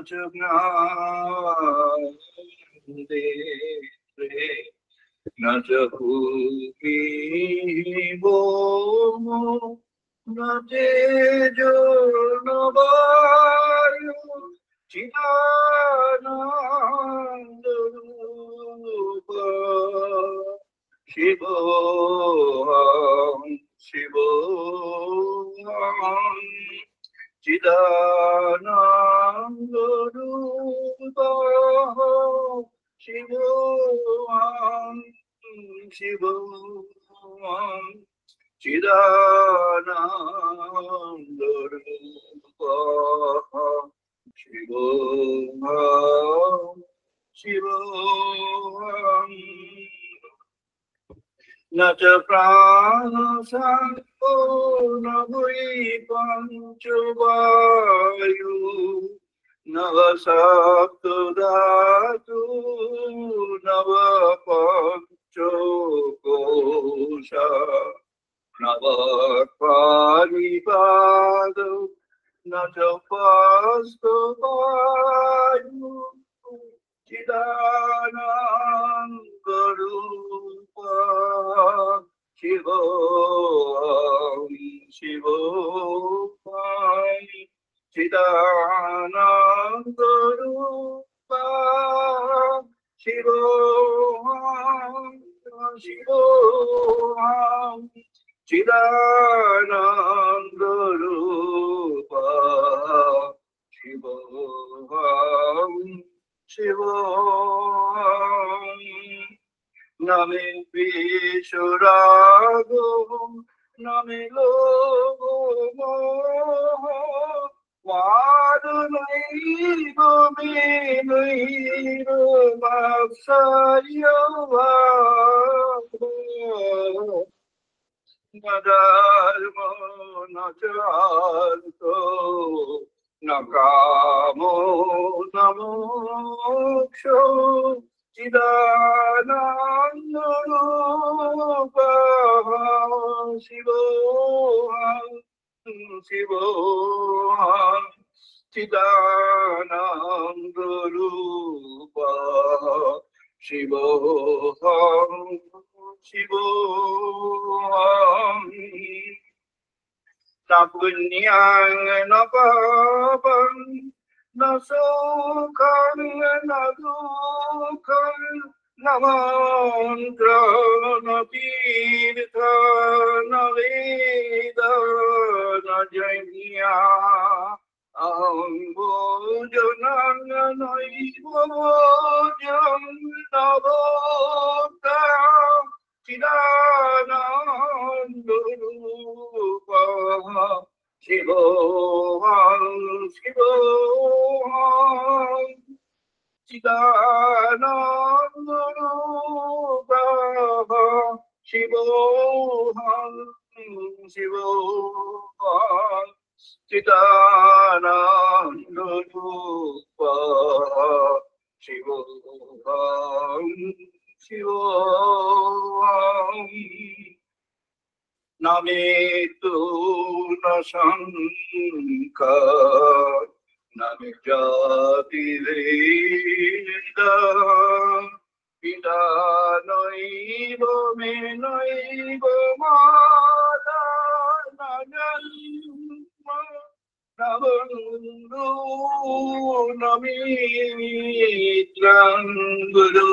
च ज्ञानदे न च भूमिः न तेजो न वायुः चिदानन्दरूप शिवोऽहं शिवोऽहं चिदानन्दरूप शिवोऽहं शिवोऽहं चिदानन्दरूप शिवोऽहं शिवोऽहं न च प्राणसंको न वै पञ्चवायु न सप्तधातु न पञ्चकोश न पाणिपादौ न च पास्तवायु चिदानन्दरूप शिवोऽहं शिवोऽहं चिदानन्दरूप शिवोऽहं शिवोऽहं चिदानन्दरूप शिवोऽहं शिवोऽहं न मे द्वेषरागो न मे लोभो मोहो वादनैव मे नैरमाप्स्ययो न धर्मो न च अर्थो न कामो न मोक्षो चिदानन्दरूप शिवोऽहं शिवोऽहं चिदानन्दरूप शिवोऽहं शिवोऽहं न पुण्यं न पापं न सुखं न दुःखं न मन्त्रं न तीर्थ न वेद न यज्ञ अहं भोजनं नैव भोज्यं न भोक्ता चिदानन्दरूप शिवोऽहं शिवोऽहं चिदानन्दरूप शिवोऽहं शिवोऽहं चिदानन्दरूप शिवोऽहं शिवोऽहं न मे तु न शङ्का न मे जातिभेद पिता नैव मे नैव माता न जन्म न बन्धु न मित्रं गुरु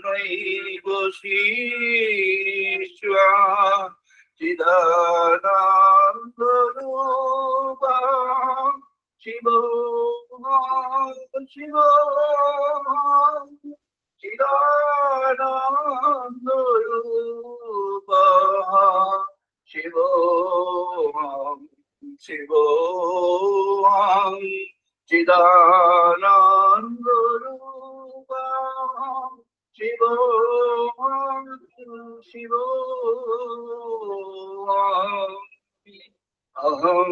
नैव शिष्या चिदानन्दरूप शिवोऽहं शिवोऽहं चिदानन्दरूप शिवोऽहं शिवोऽहं चिदानन्दरूप शिवोऽहं शिवोऽहं अहं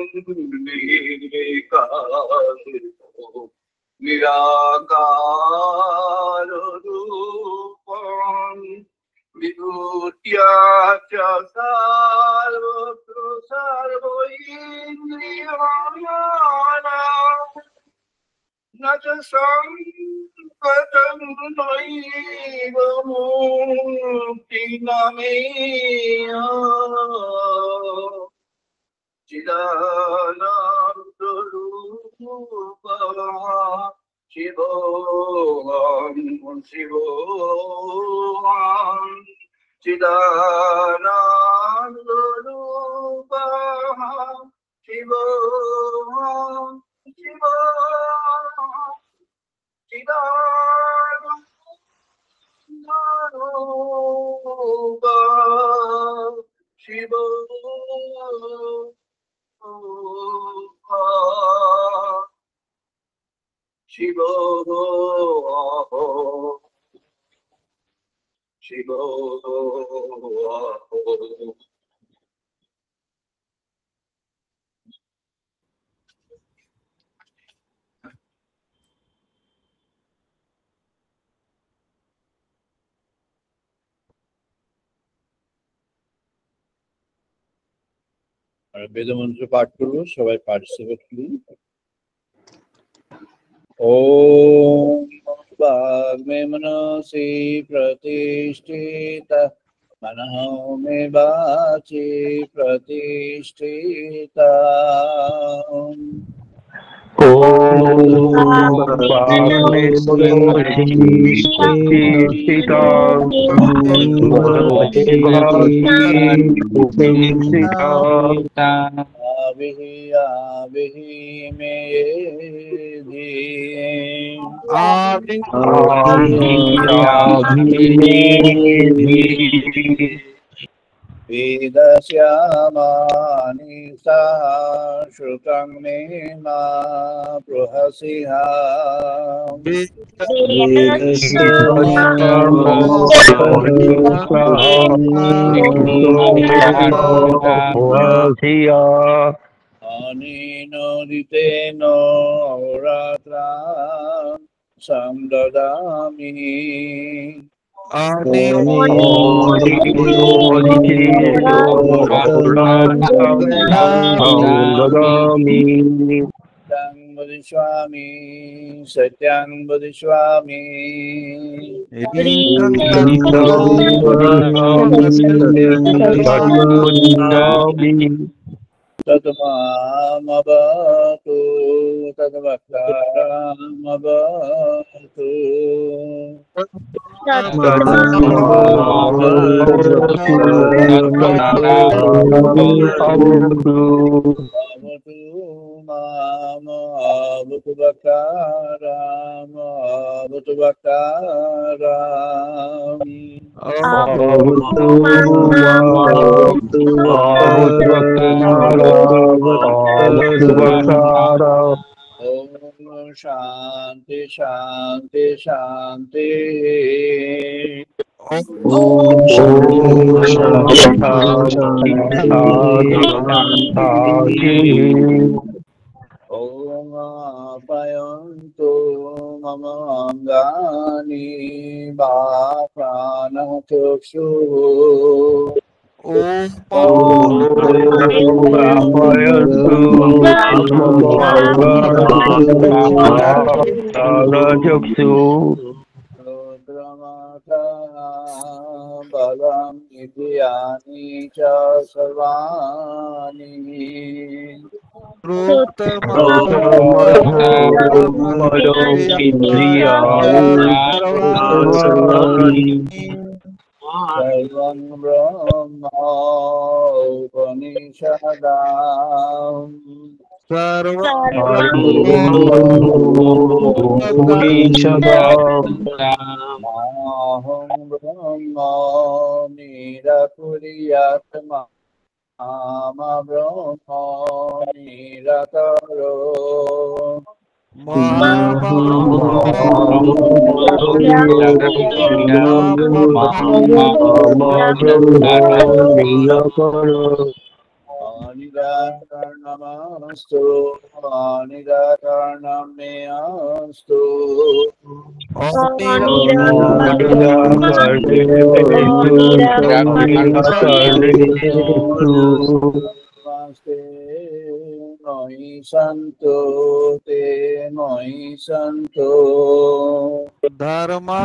निराकारो निराकाररूपं विभूत्या च सर्वत्र सर्वैन्द्रियाणां न संकटं नैव मुक्तिनमेय चिदानन्दरूपः शिवोऽहं शिवोऽहं चिदानन्दरूपः शिवोऽहं शिवोऽहं चिदानन्दरूपः शिवोऽहं Shivoho, Shivoho. বেদমন্ত্র পাঠ করবো, সবাই পার্টিসিপেট করুন। ओम वाग्मे मनसि प्रतिष्ठिता मनः मे वाचि प्रतिष्ठिता आविहि मे वेदस्यामानि सः श्रुतं मे मा बृहसिहा अनेनोदितेन अहोरात्रा संददामि वदिष्यामि सत्यं वदिष्यामि तद्मामवतु तद्वक्तारमवतु अवतु मामवतु वक्तारमवतु वक्तारम् ओम शांति शांति शांति ओम ओम आप्यायन्तु मम अंगानि वा प्राणचक्षुः बलम् इन्द्रियाणि च सर्वाणि सर्वं ब्रह्मोपनिषदाम् माहं ब्रह्म निरकुर्यात्मा मा ब्रह्म निरकरो निराकरणमस्तु निराकरणं मे अस्तु नमस्ते मयि सन्तु ते मयि मयि सन्तो धर्मस्ते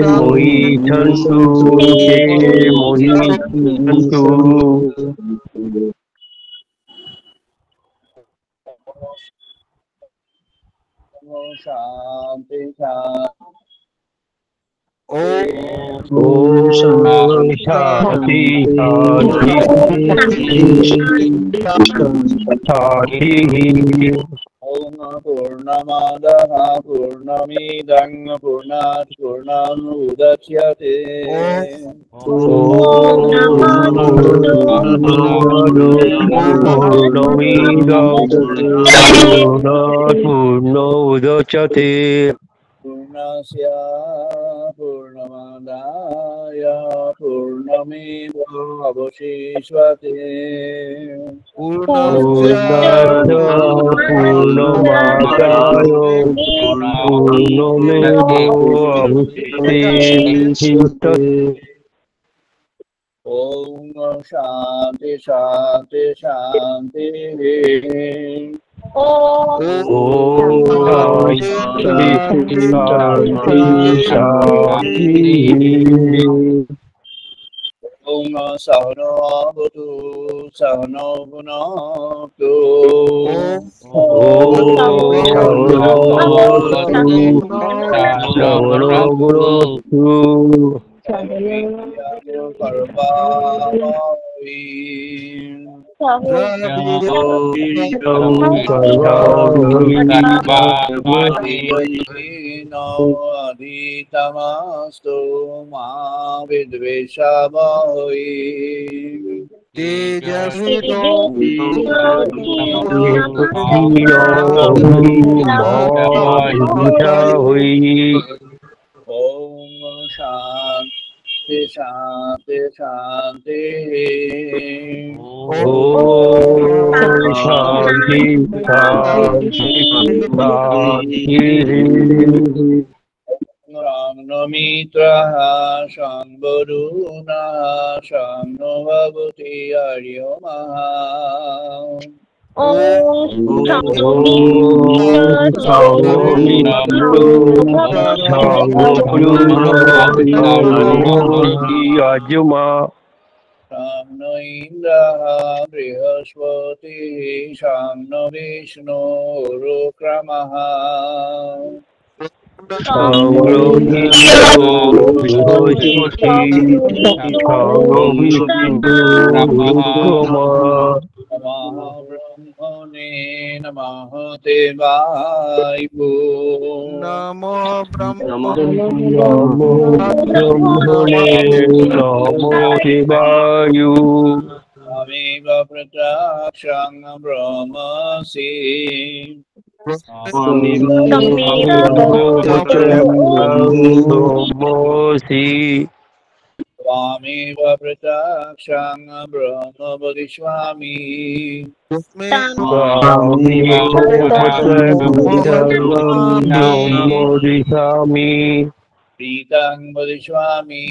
मोहि सन्तु ते मोहि सन्तु शान्ति शान्ति ओम शांति शांति ॐ पूर्णमादः पूर्णमिदं पूर्णात् पूर्णमुदच्यते पूर्णोदच्यते पूर्णस्य पूर्णमादाय पूर्णमेवावशिष्यते पूर्णमादाय पूर्णमेवावशिष्यते ॐ शान्ति शान्ति शान्तिः ओम शांति शांति शांति ॐ सहनो भवतु सहनो भुनक्तु श्रवणो गुणोस्तु अधितमस्तु मा विद्वेषावहै ॐ शान्ति शान्ति शान्ति ओम शांति शांति शांति रामनो मित्रः शम्बरुनः शम्नो भवति हरिओमः आजुमा शम्नो इन्द्रः बृहस्पतिः शम्नो विष्णु रुक्रमः ब्रह्मणे नमः देवाय नमो ब्रह्मणे नमो देवाय त्वमेव प्रत्यक्षं ब्रह्मसि त्वमेव प्रत्यक्षं ब्रह्म वदिष्यामि प्रीतं वदिष्यामि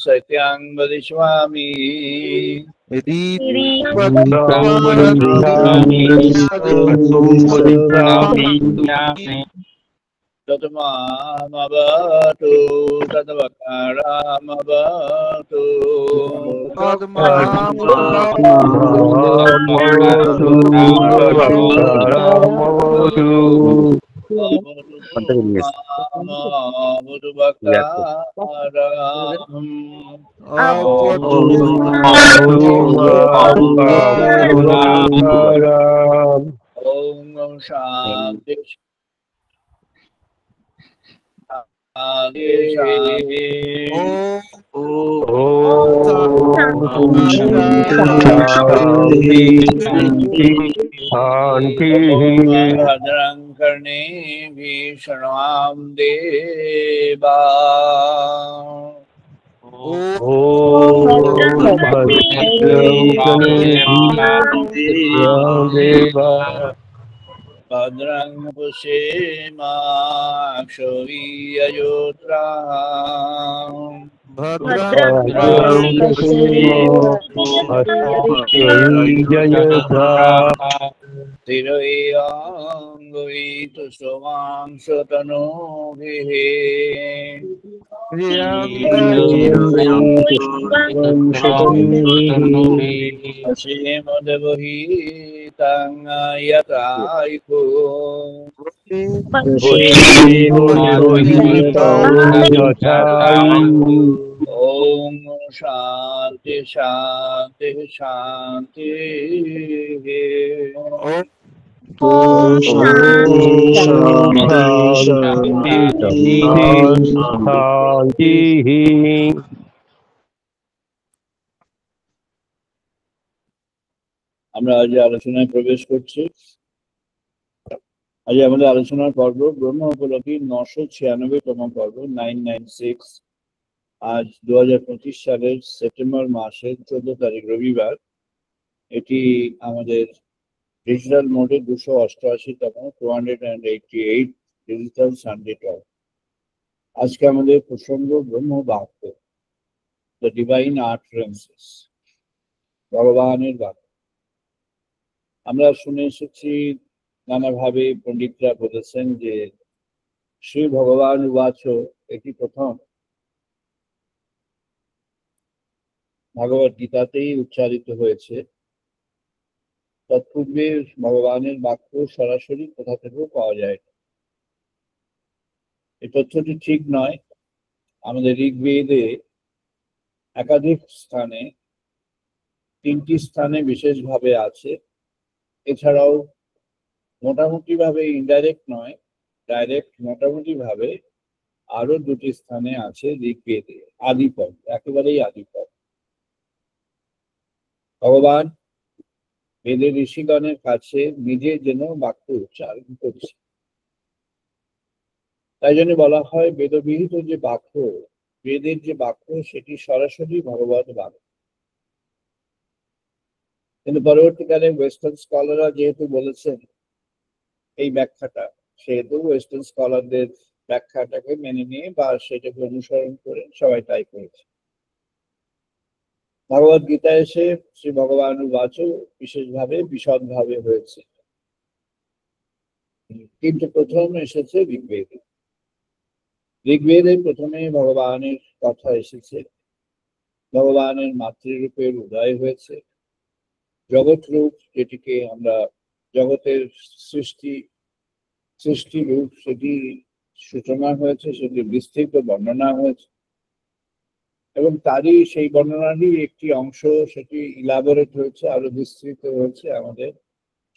सत्यं वदिष्यामि तद्मामवतु तद्वकारामवतु ॐ शान्ति भद्रं कर्णेभिः शृण्वाम देवा भद्रं पश्येमाक्षोययोत्राः भद्रं पश्येम स्थिरैरङ्गैतुष्टमांसतनोभिः असीमदवहितं यथायिको ॐ शान्ति शान्ति शान्तिः আমরা আজ আলোচনায় প্রবেশ করছি। আজ আমাদের আলোচনার পর্ব ব্রহ্ম উপলব্ধি 996তম পর্ব 996। আজ 2025 সালের সেপ্টেম্বর মাসের 14 তারিখ রবিবার। এটি আমাদের ডিজিটাল মোডে 288তম 288 ডিজিটাল সানডে টক। আজকে আমাদের প্রসঙ্গ ব্রহ্ম বাক্য, দ্য ডিভাইন আটরেন্সেস, ভগবানের বাক্য। আমরা শুনে এসেছি নানাভাবে পণ্ডিতরা বলেছেন যে শ্রী ভগবান উবাচ, এটি প্রথম ভগবত গীতাতেই উচ্চারিত হয়েছে। তৎপূর্বে ভগবানের বাক্য সরাসরি কোথা থেকেও পাওয়া যায় না। এই তথ্যটি ঠিক নয়। আমাদের ঋগ্বেদে একাধিক স্থানে, 3টি স্থানে বিশেষভাবে আছে। এছাড়াও মোটামুটি ভাবে, ইনডাইরেক্ট নয়, ডাইরেক্ট মোটামুটি ভাবে আরো 2টি স্থানে আছে ঋগ্বেদে, আদিপদ, একেবারেই আদিপদ। ভগবান বেদের ঋষিগণের কাছে নিজে যেন বাক্য উচ্চারণ করছে। তাই জন্য বলা হয় বেদবিহিত যে বাক্য, বেদের যে বাক্য, সেটি সরাসরি ভগবত বাক্য। কিন্তু পরবর্তীকালে ওয়েস্টার্ন স্কলাররা যেহেতু বলেছেন এই ব্যাখ্যাটা, সেহেতু ওয়েস্টার্ন স্কলারদের ব্যাখ্যাটাকে মেনে নিয়ে বা সেটাকে অনুসরণ করে সবাই তাই করেছে। ভগবত গীতা এসে শ্রী ভগবান উবাচ বিশেষভাবে বিশদভাবে হয়েছে, কিন্তু প্রথম এসেছে ঋগ্বেদে। ঋগ্বেদে প্রথমে ভগবানের কথা এসেছে। ভগবানের মাতৃরূপের উদয় হয়েছে। জগৎ রূপ, যেটিকে আমরা জগতের সৃষ্টি রূপ, সেটি সূচনা হয়েছে, সেটি বিস্তৃত বর্ণনা হয়েছে এবং তারই সেই বর্ণনারই একটি অংশ সেটি ইলাবোরেট হয়েছে, আরো বিস্তৃত হয়েছে আমাদের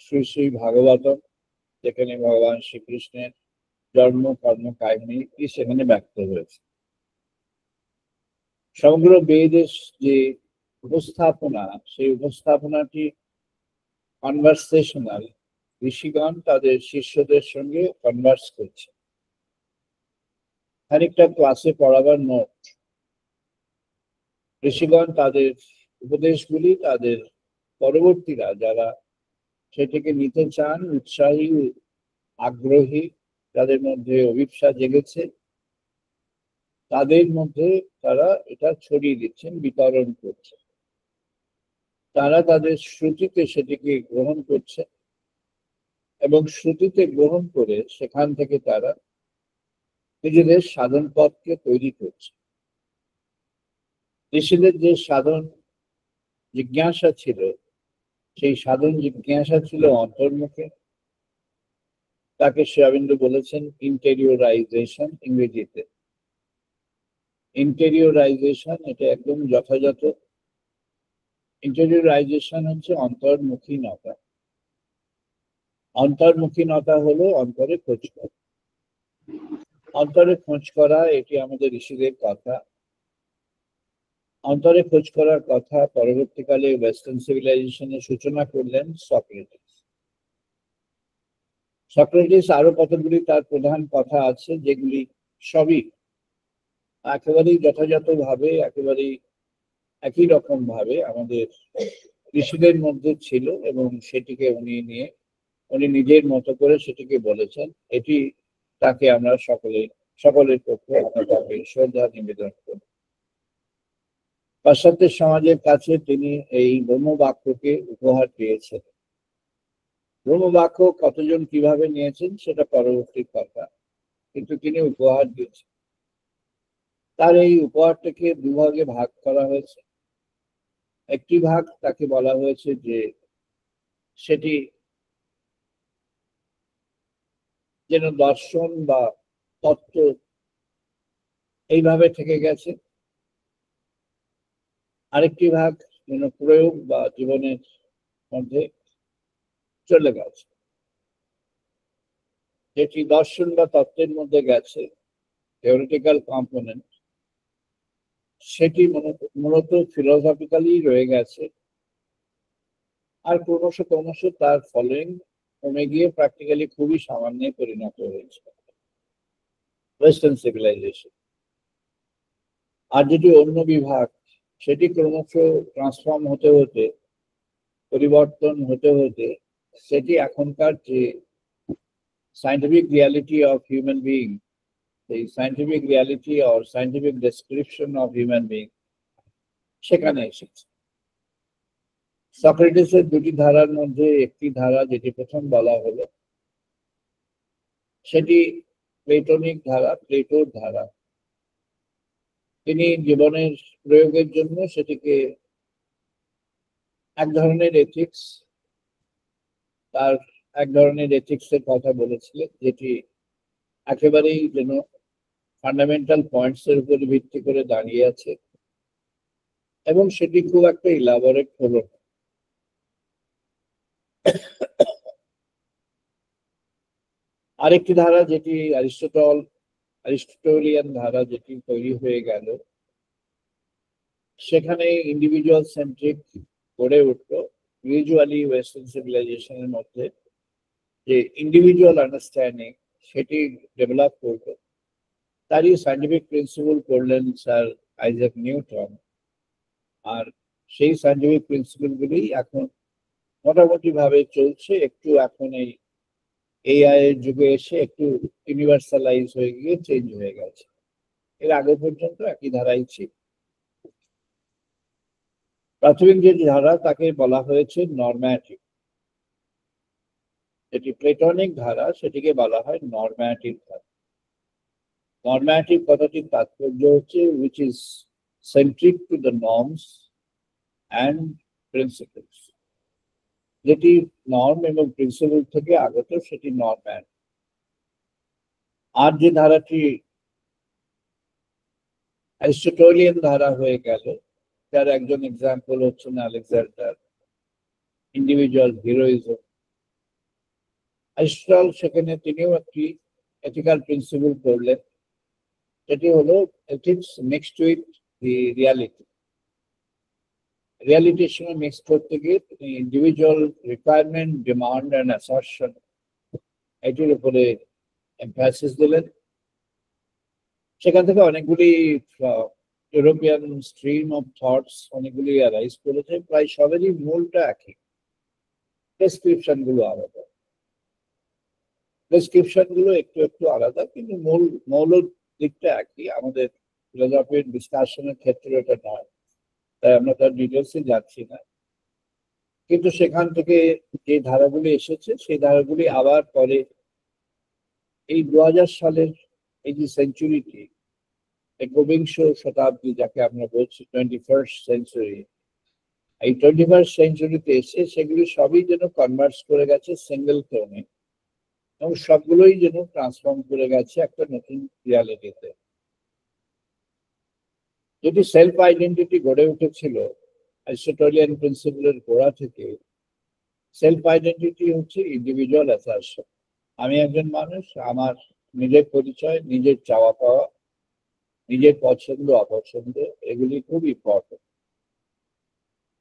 শ্রী শ্রী ভাগবতম, যেখানে ভগবান শ্রীকৃষ্ণের জন্ম কর্ম কাহিনী সেখানে ব্যক্ত হয়েছে। সমগ্র বেদের যে উপস্থাপনা, সেই উপস্থাপনাটি কনভারসেশনাল। ঋষিগণ তাদের শিষ্যদের সঙ্গে কনভার্স করছে, খানিকটা ক্লাসে পড়াবার নোট। ঋষিগণ তাদের উপদেশগুলি তাদের পরবর্তীরা যারা সেটিকে নিতে চান, উৎসাহী আগ্রহী, যাদের মধ্যে অভিপ্সা জেগেছে, তাদের মধ্যে তারা এটা ছড়িয়ে দিচ্ছেন, বিতরণ করছে। তারা তাদের শ্রুতিতে সেটিকে গ্রহণ করছে এবং শ্রুতিতে গ্রহণ করে সেখান থেকে তারা নিজেদের সাধন পথকে তৈরি করছে। ঋষিদের যে সাধন জিজ্ঞাসা ছিল, সেই সাধন জিজ্ঞাসা ছিল অন্তর্মুখে। তাকে শ্রী অরবিন্দ বলেছেন ইন্টেরিয়রাইজেশন, ইংরেজিতে ইন্টেরিয়রাইজেশন, এটা একদম যথাযথ। ইন্টেরিয়রাইজেশন হচ্ছে অন্তর্মুখীনতা। অন্তর্মুখীনতা হলো অন্তরে খোঁজ করা। অন্তরে খোঁজ করা, এটি আমাদের ঋষিদের কথা। অন্তরে খোঁজ করার কথা পরবর্তীকালে ওয়েস্টার্ন সিভিলাইজেশনের সূচনা করলেন সক্রেটিস। সক্রেটিস আরো কতগুলি তার প্রধান কথা আছে, যেগুলি সবই একেবারেই যথাযথভাবে, একেবারেই একই রকম ভাবে আমাদের ঋষিদের মধ্যে ছিল এবং সেটিকে উনি নিয়ে উনি নিজের মতো করে সেটিকে বলেছেন। এটি তাকে আমরা সকলের পক্ষে আমরা তাকে শ্রদ্ধা নিবেদন করি। পাশ্চাত্যের সমাজের কাছে তিনি এই ব্রহ্মবাক্যকে উপহার দিয়েছেন। ব্রহ্মবাক্য কতজন কিভাবে নিয়েছেন সেটা পরবর্তী কথা, কিন্তু তিনি উপহার দিয়েছেন। তার এই উপহারটাকে দুভাগে ভাগ করা হয়েছে। একটি ভাগ তাকে বলা হয়েছে যে সেটি যেন দর্শন বা তত্ত্ব এইভাবে থেকে গেছে। আরেকটি ভাগ যেন প্রয়োগ বা জীবনের মধ্যে চলে গেছে। যেটি দর্শন বা তত্ত্বের মধ্যে গেছে, থিওরিটিক্যাল কম্পোনেন্ট, সেটি মূলত ফিলোসফিক্যালি রয়ে গেছে। আর ক্রমশ তার ফলোয়িং কমে গিয়ে প্র্যাকটিক্যালি খুবই সামান্যে পরিণত হয়েছে ওয়েস্টার্ন সিভিলাইজেশন। আর যেটি অন্য বিভাগ, সেটি ক্রমশ ট্রান্সফর্ম হতে হতে, পরিবর্তন হতে হতে, সেটি এখনকার যে scientific reality of human being, এই scientific reality or scientific description of human being, সেখানে এসেছে। সক্রেটিসের দুটি ধারার মধ্যে একটি ধারা যেটি প্রথম বলা হলো, সেটি প্লেটোনিক ধারা, প্লেটোর ধারা। তিনি জীবনের প্রয়োগের জন্য সেটিকে এক ধরনের এথিক্স, তার এক ধরনের এথিক্সের কথা বলেছিলেন, যেটি একেবারেই যেন ফান্ডামেন্টাল পয়েন্টস এর উপর ভিত্তি করে দাঁড়িয়ে আছে, এবং সেটি খুব একটা ইলাবোরেট হলো না। আরেকটি ধারা যেটি অ্যারিস্টোটলিয়ান ধারা, যেটি তৈরি হয়ে গেল, সেখানে ইন্ডিভিজুয়াল সেন্ট্রিক গড়ে উঠলো। ইউজুয়ালি ওয়েস্টার্ন সিভিলাইজেশনের মধ্যে যে ইন্ডিভিজুয়াল আন্ডারস্ট্যান্ডিং, সেটি ডেভেলপ করলো। তারই সায়েন্টিফিক প্রিন্সিপাল করলেন স্যার আইজাক নিউটন। আর সেই সায়েন্টিফিক প্রিন্সিপাল গুলি এখন মোটামুটি ভাবে চলছে। একটু এখন এই এআই এর যুগে এসে একটু ইউনিভার্সালাইজ হয়ে গিয়ে চেঞ্জ হয়ে গেছে। এর আগে পর্যন্ত একই ধারাই ছিল। প্রাথমিক যে ধারা তাকে বলা হয়েছে নরম্যাটিভ। যেটি প্লেটনিক ধারা, সেটিকে বলা হয় নরম্যাটিভ ধারা। নরম্যাটিভ কথাটির তাৎপর্য হচ্ছে which is centric to the norms and principles। যেটি নর্ম এবং প্রিন্সিপল থেকে আগত, সেটি নরম্যাটিভ। আর যে ধারাটি অ্যারিস্টোটলিয়ান ধারা হয়ে গেল, তার একজন এক্সাম্পল হচ্ছেন আলেকজান্ডার, ইন্ডিভিজুয়াল হিরোইজম। অ্যারিস্টটল সেখানে তিনিও একটি এথিক্যাল প্রিন্সিপল করলেন, সেটি হলো ethics mixed with the reality. রিয়ালিটির সঙ্গে মিক্স করতে গিয়ে তিনি individual requirement, demand and assertion, এটির উপরে এমফাসিস দিলেন। সেখান থেকে অনেকগুলি ইউরোপিয়ান স্ট্রিম অফ থটস অনেকগুলি অ্যারাইজ করেছে। প্রায় সবেরই মূলটা একই, ডেসক্রিপশন গুলো আলাদা। ডেসক্রিপশন গুলো একটু একটু আলাদা, কিন্তু মৌল দিকটা একই। আমাদের ফিলোসফির ডিসকাশনের ক্ষেত্রে এটা নয়, তাই আমরা তার ডিটেলসে যাচ্ছি না। কিন্তু সেখান থেকে যে ধারাগুলি এসেছে, সেই ধারাগুলি আবার পরে এই 2000 সালের এই যে সেঞ্চুরিটি, একবিংশ শতাব্দী যাকে আমরা বলছি 21st সেঞ্চুরি, এই 21st সেঞ্চুরিতে এসে সেগুলি সবই যেন কনভার্স করে গেছে সিঙ্গেল টোনে, এবং সবগুলোই যেন ট্রান্সফর্ম করে গেছে একটা নতুন রিয়ালিটিতে। যদি সেলফ আইডেন্টিটি গড়ে উঠেছিল অ্যারিস্টোটলিয়ান প্রিন্সিপলের গোড়া থেকে, সেলফ আইডেন্টিটি হচ্ছে ইন্ডিভিজুয়াল অ্যাসারশন। আমি একজন মানুষ, আমার নিজের পরিচয়, নিজের চাওয়া পাওয়া, নিজের পছন্দ অপছন্দ, এগুলি খুব ইম্পর্টেন্ট।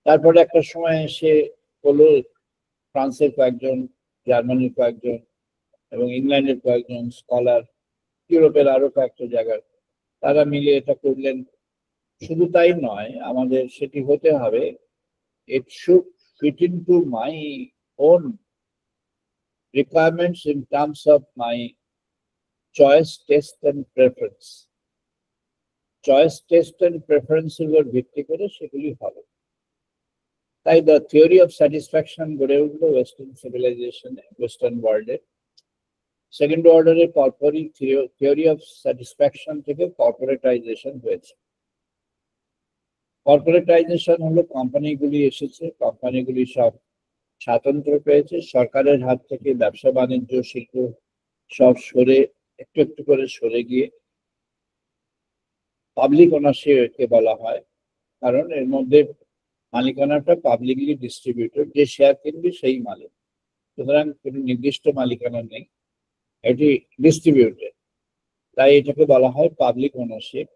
তারপরে একটা সময় এসে হলো ফ্রান্সের কয়েকজন, জার্মানির কয়েকজন এবং ইংল্যান্ডের কয়েকজন স্কলার, ইউরোপের আরো কয়েকটা জায়গার, তারা মিলে এটা করলেন। শুধু তাই নয়, আমাদের সেটি হতে হবে, it should fit into my own requirements in terms of my choice, test and preference. Choice test and প্রেফারেন্সের উপর ভিত্তি করে সেগুলি হবে। তাই দ্য থিওরি অফ স্যাটিসফ্যাকশন গড়ে উঠলো ওয়েস্টার্ন সিভিলাইজেশনে, ওয়েস্টার্ন ওয়ার্ল্ডে। সেকেন্ড অর্ডারে কর্পোরেট থিওরি অফ স্যাটিসফ্যাকশন থেকে কর্পোরেটাইজেশন হয়েছে। কর্পোরেটাইজেশন হলো কোম্পানিগুলি এসেছে, কোম্পানিগুলি সব স্বাতন্ত্র্য পেয়েছে, সরকারের হাত থেকে ব্যবসা বাণিজ্য শিল্প সব সরে একটু একটু করে সরে গিয়ে পাবলিক ওনারশিপকে বলা হয়, কারণ এর মধ্যে মালিকানাটা পাবলিকলি ডিস্ট্রিবিউটেড, যে শেয়ার কিনবে সেই মালিক, সুতরাং কোনো নির্দিষ্ট মালিকানা নেই, এটি ডিস্ট্রিবিউটেড, তাই এটাকে বলা হয় পাবলিক ওনারশিপ।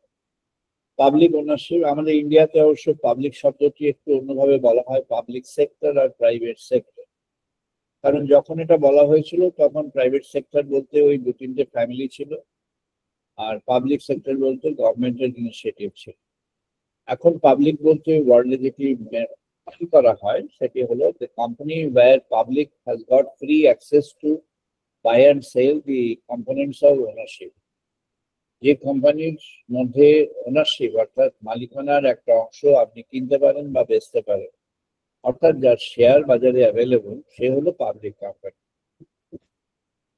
পাবলিক ওনারশিপ আমাদের ইন্ডিয়াতে অবশ্য পাবলিক শব্দটি একটু অন্যভাবে বলা হয়, পাবলিক সেক্টর আর প্রাইভেট সেক্টর, কারণ যখন এটা বলা হয়েছিল তখন প্রাইভেট সেক্টর বলতে ওই দু তিনটে ফ্যামিলি ছিল, আর পাবলিক সেক্টর বলতে গভর্নমেন্টের ইনিশিয়েটিভ ছিল। এখন পাবলিক বলতে ওয়ার্ল্ডে যেটি করা হয় সেটি হলো the company where public has got free access to buy and sell the components of ownership. যে কোম্পানির মধ্যে ওনারশিপ অর্থাৎ মালিকানার একটা অংশ আপনি কিনতে পারেন বা বেচতে পারেন, অর্থাৎ যার শেয়ার বাজারে অ্যাভেলেবল, সে হলো পাবলিক কোম্পানি।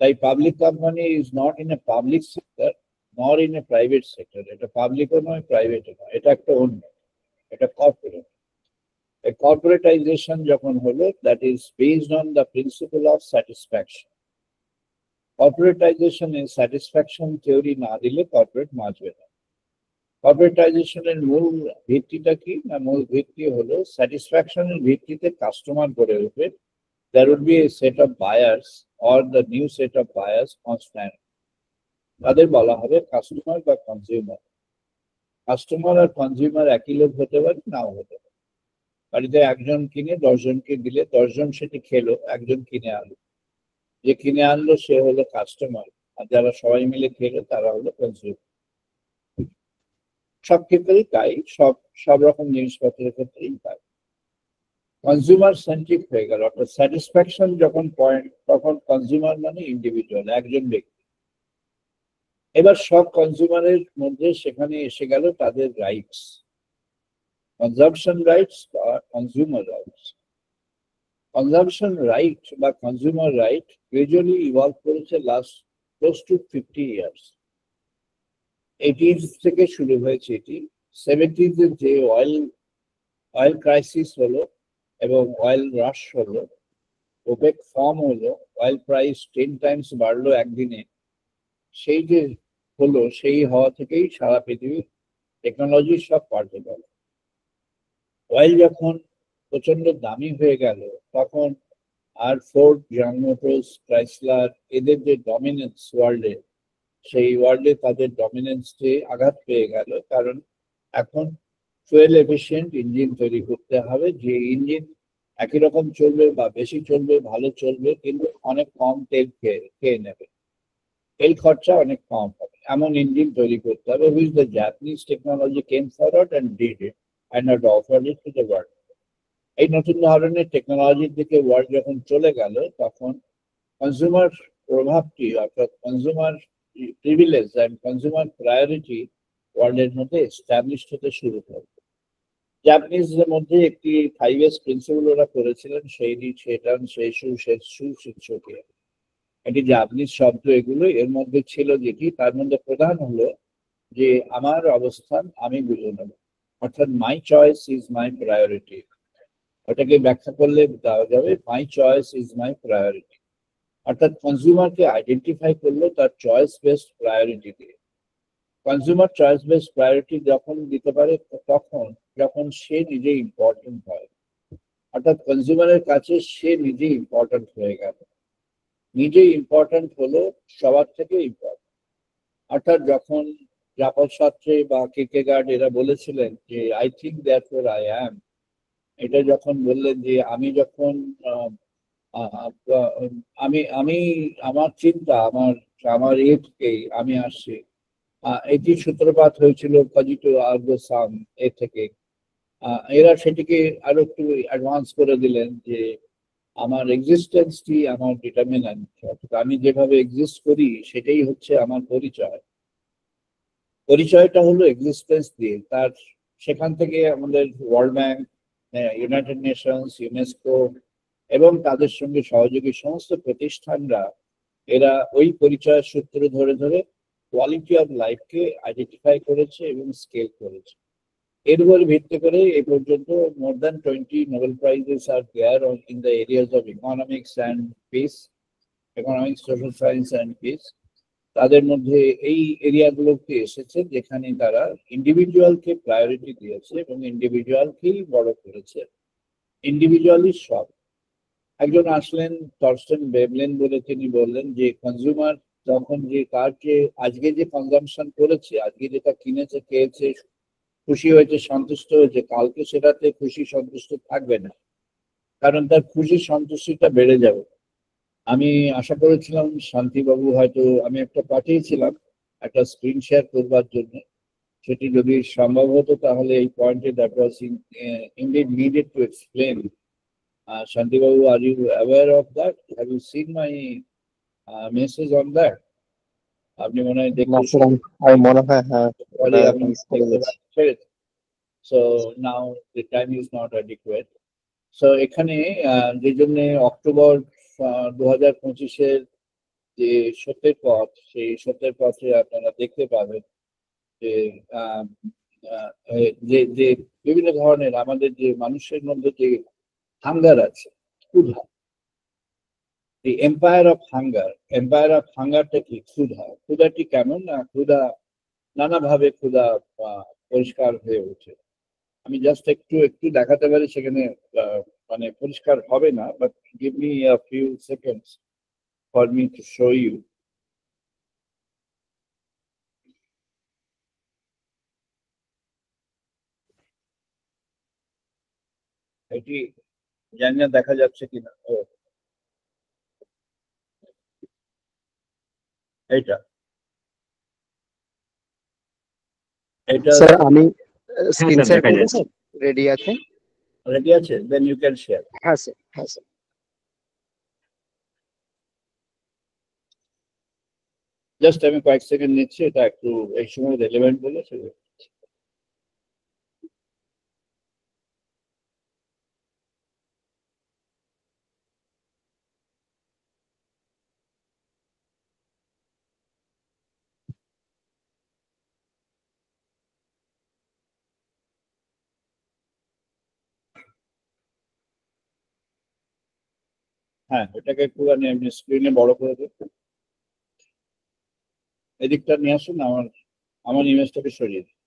তাই public company is not in a public sector নর ইন এ প্রাইভেট সেক্টর। এটা পাবলিকও নয়, প্রাইভেটও নয়, এটা একটা অন্য, এটা কর্পোরেট। এই কর্পোরেটাইজেশন যখন হলো, that is based on the principle of satisfaction. কর্পোরেটাইজেশনে স্যাটিসফ্যাকশন থিওরি না দিলে কর্পোরেট বাঁচবে না। কর্পোরেটাইজেশনের মূল ভিত্তিটা কি না, মূল ভিত্তি হলো স্যাটিসফ্যাকশনের ভিত্তিতে কাস্টমার গড়ে উঠবে। There would be a set of buyers or the new set of buyers constant. তাদের বলা হবে কাস্টমার বা কনজিউমার। কাস্টমার আর কনজিউমার একই লোক হতে পারে, নাও হতে পারে। বাড়িতে একজন কিনে 10 জনকে দিলে 10 জন সেটি খেলো, একজন কিনে আনলো, যে কিনে আনলো সে হলো কাস্টমার, আর যারা সবাই মিলে খেলো তারা হলো কনজিউমার। সব ক্ষেত্রেই তাই, সব রকম জিনিসপত্রের ক্ষেত্রেই তাই। কনজিউমার সেন্ট্রিক হয়ে গেল, অর্থাৎ স্যাটিসফ্যাকশন যখন পয়েন্ট, তখন কনজিউমার মানে ইন্ডিভিজুয়াল, একজন ব্যক্তি। এবার সব কনজিউমারের মধ্যে সেখানে এসে গেল তাদের রাইটস, কনজাম্পশন রাইটস বা কনজিউমার রাইটস। কনজাম্পশন রাইট বা কনজিউমার রাইট গ্রাজুয়ালি ইভলভ করেছে last close two 50 years. 80s থেকে শুরু হয়েছে এটি। 70s এর যে অয়েল ক্রাইসিস হলো এবং অয়েল রাশ হলো, ওপেক ফর্ম হলো, অয়েল প্রাইস 10 টাইমস বাড়লো একদিনে, সেই যে হলো, সেই হওয়া থেকেই সারা পৃথিবীর টেকনোলজি সব পাল্টে গেল। অয়েল যখন প্রচন্ড দামি হয়ে গেল, তখন আর ফোর্ড, জেনারেল মোটরস, ক্রাইসলার, এদের যে ডমিনেন্স ওয়ার্ল্ডে, সেই ওয়ার্ল্ডে তাদের ডমিনেন্সে আঘাত পেয়ে গেল, কারণ এখন ফুয়েল এফিশিয়েন্ট ইঞ্জিন তৈরি করতে হবে, যে ইঞ্জিন একই রকম চলবে বা বেশি চলবে, ভালো চলবে, কিন্তু অনেক কম তেল খেয়ে নেবে, তেল খরচা অনেক কম হবে, এমন ইঞ্জিন তৈরি করতে হবে। Which the Japanese technology came forward and did it and had offered it to the world. এই নতুন ধরনের টেকনোলজির দিকে ওয়ার্ল্ড যখন চলে গেল, তখন কনজিউমার প্রভাবটি, অর্থাৎ consumer privilege and consumer priority ওয়ার্ল্ডের মধ্যে এস্টাবলিশ হতে শুরু করবে। জাপানিজদের মধ্যে একটি 5S প্রিন্সিপল ওরা করেছিলেন, সেই এটি জাপানিজ শব্দ, এগুলো এর মধ্যে ছিল, যেটি তার মধ্যে প্রধান হলো যে আমার অবস্থান আমি বুঝে নেব, অর্থাৎ মাই চয়েস ইজ মাই প্রায়োরিটি। ওটাকে ব্যাখ্যা করলে দেওয়া যাবে মাই চয়েস ইজ মাই প্রায়োরিটি, অর্থাৎ কনজিউমারকে আইডেন্টিফাই করলো তার চয়েস বেসড প্রায়োরিটি দিয়ে। কনজিউমার চয়েস বেসড প্রায়োরিটি যখন দিতে পারে তখন যখন সে নিজে ইম্পর্টেন্ট হয়, অর্থাৎ কনজিউমারের কাছে সে নিজে ইম্পর্টেন্ট হয়ে গেল, নিজে ইম্পর্টেন্ট হলো, সবার থেকে ইম্পর্টেন্ট। অর্থাৎ যখন জাপান ছাত্রে বা কিরকেগার্ড এরা বলেছিলেন যে আই থিঙ্ক দ্যাটফোর আই অ্যাম, এটা যখন বললেন যে আমি যখন আমি আমার চিন্তা, আমার থেকেই আমি আসছি, এটি সূত্রপাত হয়েছিল কজিটো আর্গো সাম এর থেকে। এরা সেটিকে আরো একটু অ্যাডভান্স করে দিলেন যে আমার এক্সিস্টেন্সটি আমার ডিটারমিনেন্ট, আমি যেভাবে এক্সিস্ট করি সেটাই হচ্ছে আমার পরিচয়। পরিচয়টা হলো এক্সিস্টেন্স দিয়ে। তার সেখান থেকে আমাদের world bank, United Nations, UNESCO এবং তাদের সঙ্গে সহযোগী সমস্ত প্রতিষ্ঠানরা এরা ওই পরিচয়ের সূত্র ধরে ধরে কোয়ালিটি অফ লাইফকে আইডেন্টিফাই করেছে এবং স্কেল করেছে। এর উপর ভিত্তি করে এই পর্যন্ত more than 20 Nobel prizes are there in the areas of economics and peace, economics, social science and peace. তাদের মধ্যে এই এরিয়াগুলোকে এসেছে যেখানে তারা ইন্ডিভিজুয়ালকে প্রায়োরিটি দিয়েছে এবং ইন্ডিভিজুয়ালকেই বড় করেছে। ইন্ডিভিজুয়ালই সব। একজন আসলেন, টরস্টেন বেবলেন বলে, তিনি বললেন যে কনজিউমার যখন যে কার যে আজকে যে কনজাম্পশন করেছে, আজকে যেটা কিনেছে, খেয়েছে, খুশি হয়েছে, সন্তুষ্ট হয়েছে, কালকে সেটাতে খুশি সন্তুষ্ট থাকবে না, কারণ তার খুশি সন্তুষ্টিটা বেড়ে যাবে। আমি আশা করেছিলাম শান্তিবাবু হয়তো, আমি একটা পাঠিয়েছিলাম একটা স্ক্রিন শেয়ার করবার জন্য, সেটি যদি সম্ভব হতো তাহলে এই পয়েন্টে that was indeed needed to explain. Shantibabu, are you aware of that? Have you seen my message on that? আপনি মনে হয় না দেখতে স্যার, আমি মনে হয় হ্যাঁ পারি, এটা আমি মিস করে গেছি। So now the time is not adequate. So এখানে যে জন্য অক্টোবর 2025-এর যে সত্যের পথ, সেই সত্যের পথে আপনারা দেখতে পাবেন যে আহ, আহ, যে যে বিভিন্ন ধরনের আমাদের যে মানুষের মধ্যে যে হাঙ্গার আছে, ক্ষুধা, the empire of hunger, empire of হাঙ্গারটা কি? ক্ষুধা। ক্ষুধাটি কেমন? না, ক্ষুধা নানাভাবে ক্ষুধা পরিষ্কার হয়ে ওঠে। আমি জাস্ট একটু একটু দেখাতে পারি, সেখানে মানে পরিষ্কার হবে না, but give me a few seconds for me to show you. এটি জানি না দেখা যাচ্ছে কিনা। ও, এইটা এটা স্যার আমি স্ক্রিন স্যার শেয়ার দেখা করবো যাচ্ছে। স্যার, রেডি আছে? রেডি আছে? Then you can share. হ্যাঁ স্যার, হ্যাঁ স্যার। জাস্ট আমি কয়েক সেকেন্ড নিচ্ছি, এটা একটু এই সময় রেলেভেন্ট বলে সেটা। হ্যাঁ, এটাকে একটু আমি স্ক্রিনে বড় করে দেব। এদিকটা নিয়ে আসুন, আমার আমার ইমেজটাকে সরিয়ে দিন।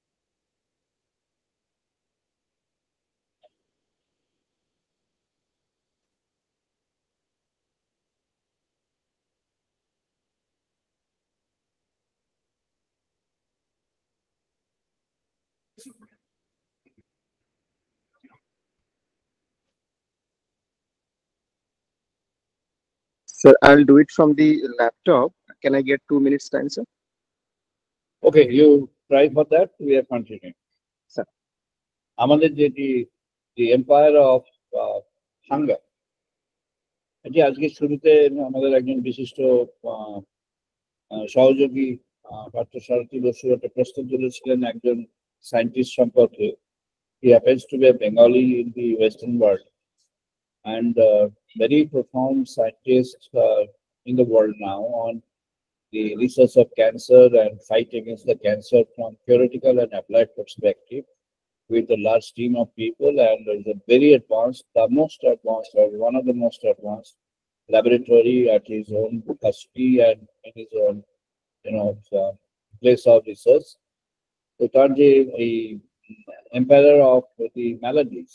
Sir, I'll do it from the laptop. Can I get 2 minutes time, sir? Okay, you try for that. We are continuing. Sir. আমাদের যেটি দি এম্পায়ার অফ হাঙ্গার, এটি আজকে শুরুতে আমাদের একজন বিশিষ্ট সহযোগী পার্থসারথী বসু একটা প্রশ্ন তুলেছিলেন একজন সায়েন্টিস্ট সম্পর্কে। He happens to be a Bengali in the Western world and very profound scientist in the world now on the research of cancer and fight against the cancer from theoretical and applied perspective, with a large team of people, and is a very advanced, the most advanced, or one of the most advanced laboratory at his own custody and in his own, place of research. তো তার যে এই empire of the ম্যালাডিস,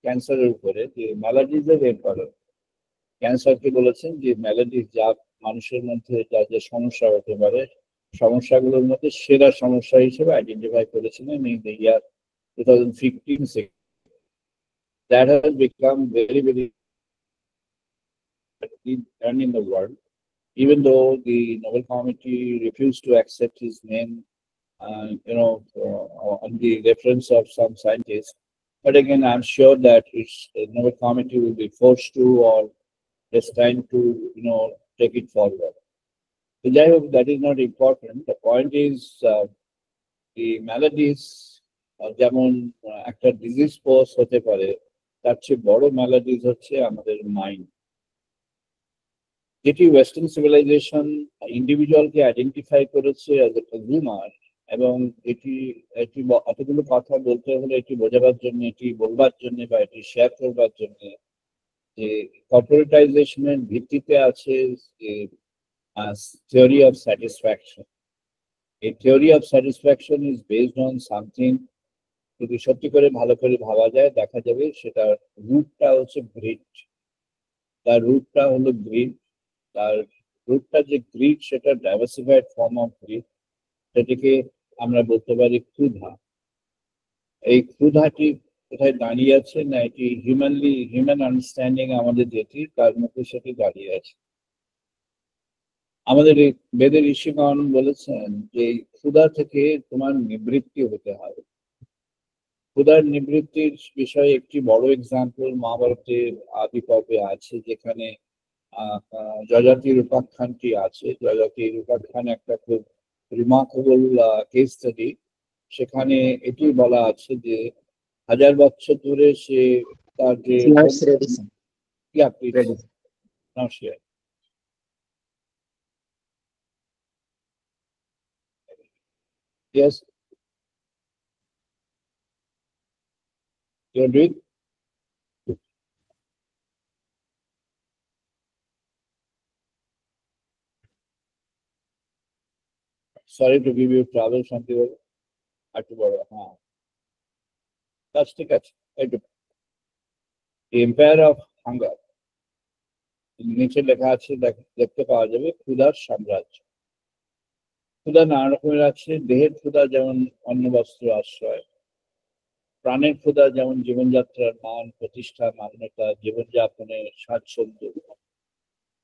ক্যান্সারের উপরে, যে ম্যালাডিজের empire, ক্যান্সারকে বলেছেন যে ম্যালাডিস, যা মানুষের মধ্যে যা যে সমস্যা হতে পারে, সমস্যাগুলোর মধ্যে সেরা সমস্যা হিসেবে আইডেন্টিফাই করেছিলেন in the year 2015. That has become very, very done in the world, even though the Nobel Committee refused to accept his name, on the reference of some scientists. But again, I'm sure that no committee will be forced to or destined to, take it forward. So যাই হোক, that is not important. The point is, the maladies যেমন একটা disease post হতে পারে, তার চেয়ে বড় ম্যালাডিজ হচ্ছে আমাদের মাইন্ড, যেটি ওয়েস্টার্ন সিভিলাইজেশন ইন্ডিভিজুয়ালকে আইডেন্টিফাই করেছে অ্যাজ এ কনজিউমার, এবং এটি এতগুলো কথা বলতে হলে এটি বোঝাবার জন্য, এটি বলবার জন্য বা এটি শেয়ার করবার জন্য যে কর্পোরেটাইজেশনের ভিত্তিতে আছে যে theory of satisfaction. A theory of satisfaction is based on something. যদি সত্যি করে ভালো করে ভাবা যায়, দেখা যাবে সেটার রুটটা হচ্ছে গ্রিড। তার রুটটা হলো গ্রিড। তার রুটটা যে গ্রিড, সেটা ডাইভার্সিফাইড ফর্ম অফ গ্রিড, সেটাকে আমরা বলতে পারি ক্ষুধা। এই ক্ষুধাটি কোথায় দাঁড়িয়ে আছে না, এটি হিউম্যান আন্ডারস্ট্যান্ডিং আমাদের যেটি, তার মধ্যে সেটি দাঁড়িয়ে আছে। আমাদের এই বেদের ঋষিগণ বলেছেন যে ক্ষুধা থেকে তোমার নিবৃত্তি হতে হবে। ক্ষুধার নিবৃত্তির বিষয়ে একটি বড় এক্সাম্পল মহাভারতের আদি পর্বে আছে, যেখানে যজাতির উপাখ্যানটি আছে। যজাতির উপাখ্যান একটা খুব রিমার্কেবল কেস স্টাডি। সেখানে এটি বলা আছে যে 1000 বছর ধরে সে তার যে Yes. You're doing? Sorry to give you trouble, Shanti. That's ঠিক আছে। The empire of hunger. নিচে লেখা আছে, দেখতে পাওয়া যাবে ক্ষুধার সাম্রাজ্য। ক্ষুধা নানা রকমের আছে। দেহের ক্ষুধা যেমন অন্ন বস্ত্র আশ্রয়, প্রাণের ক্ষুধা যেমন জীবনযাত্রার মান, প্রতিষ্ঠা, মান্যতা, জীবনযাপনের স্বাচ্ছন্দ্য।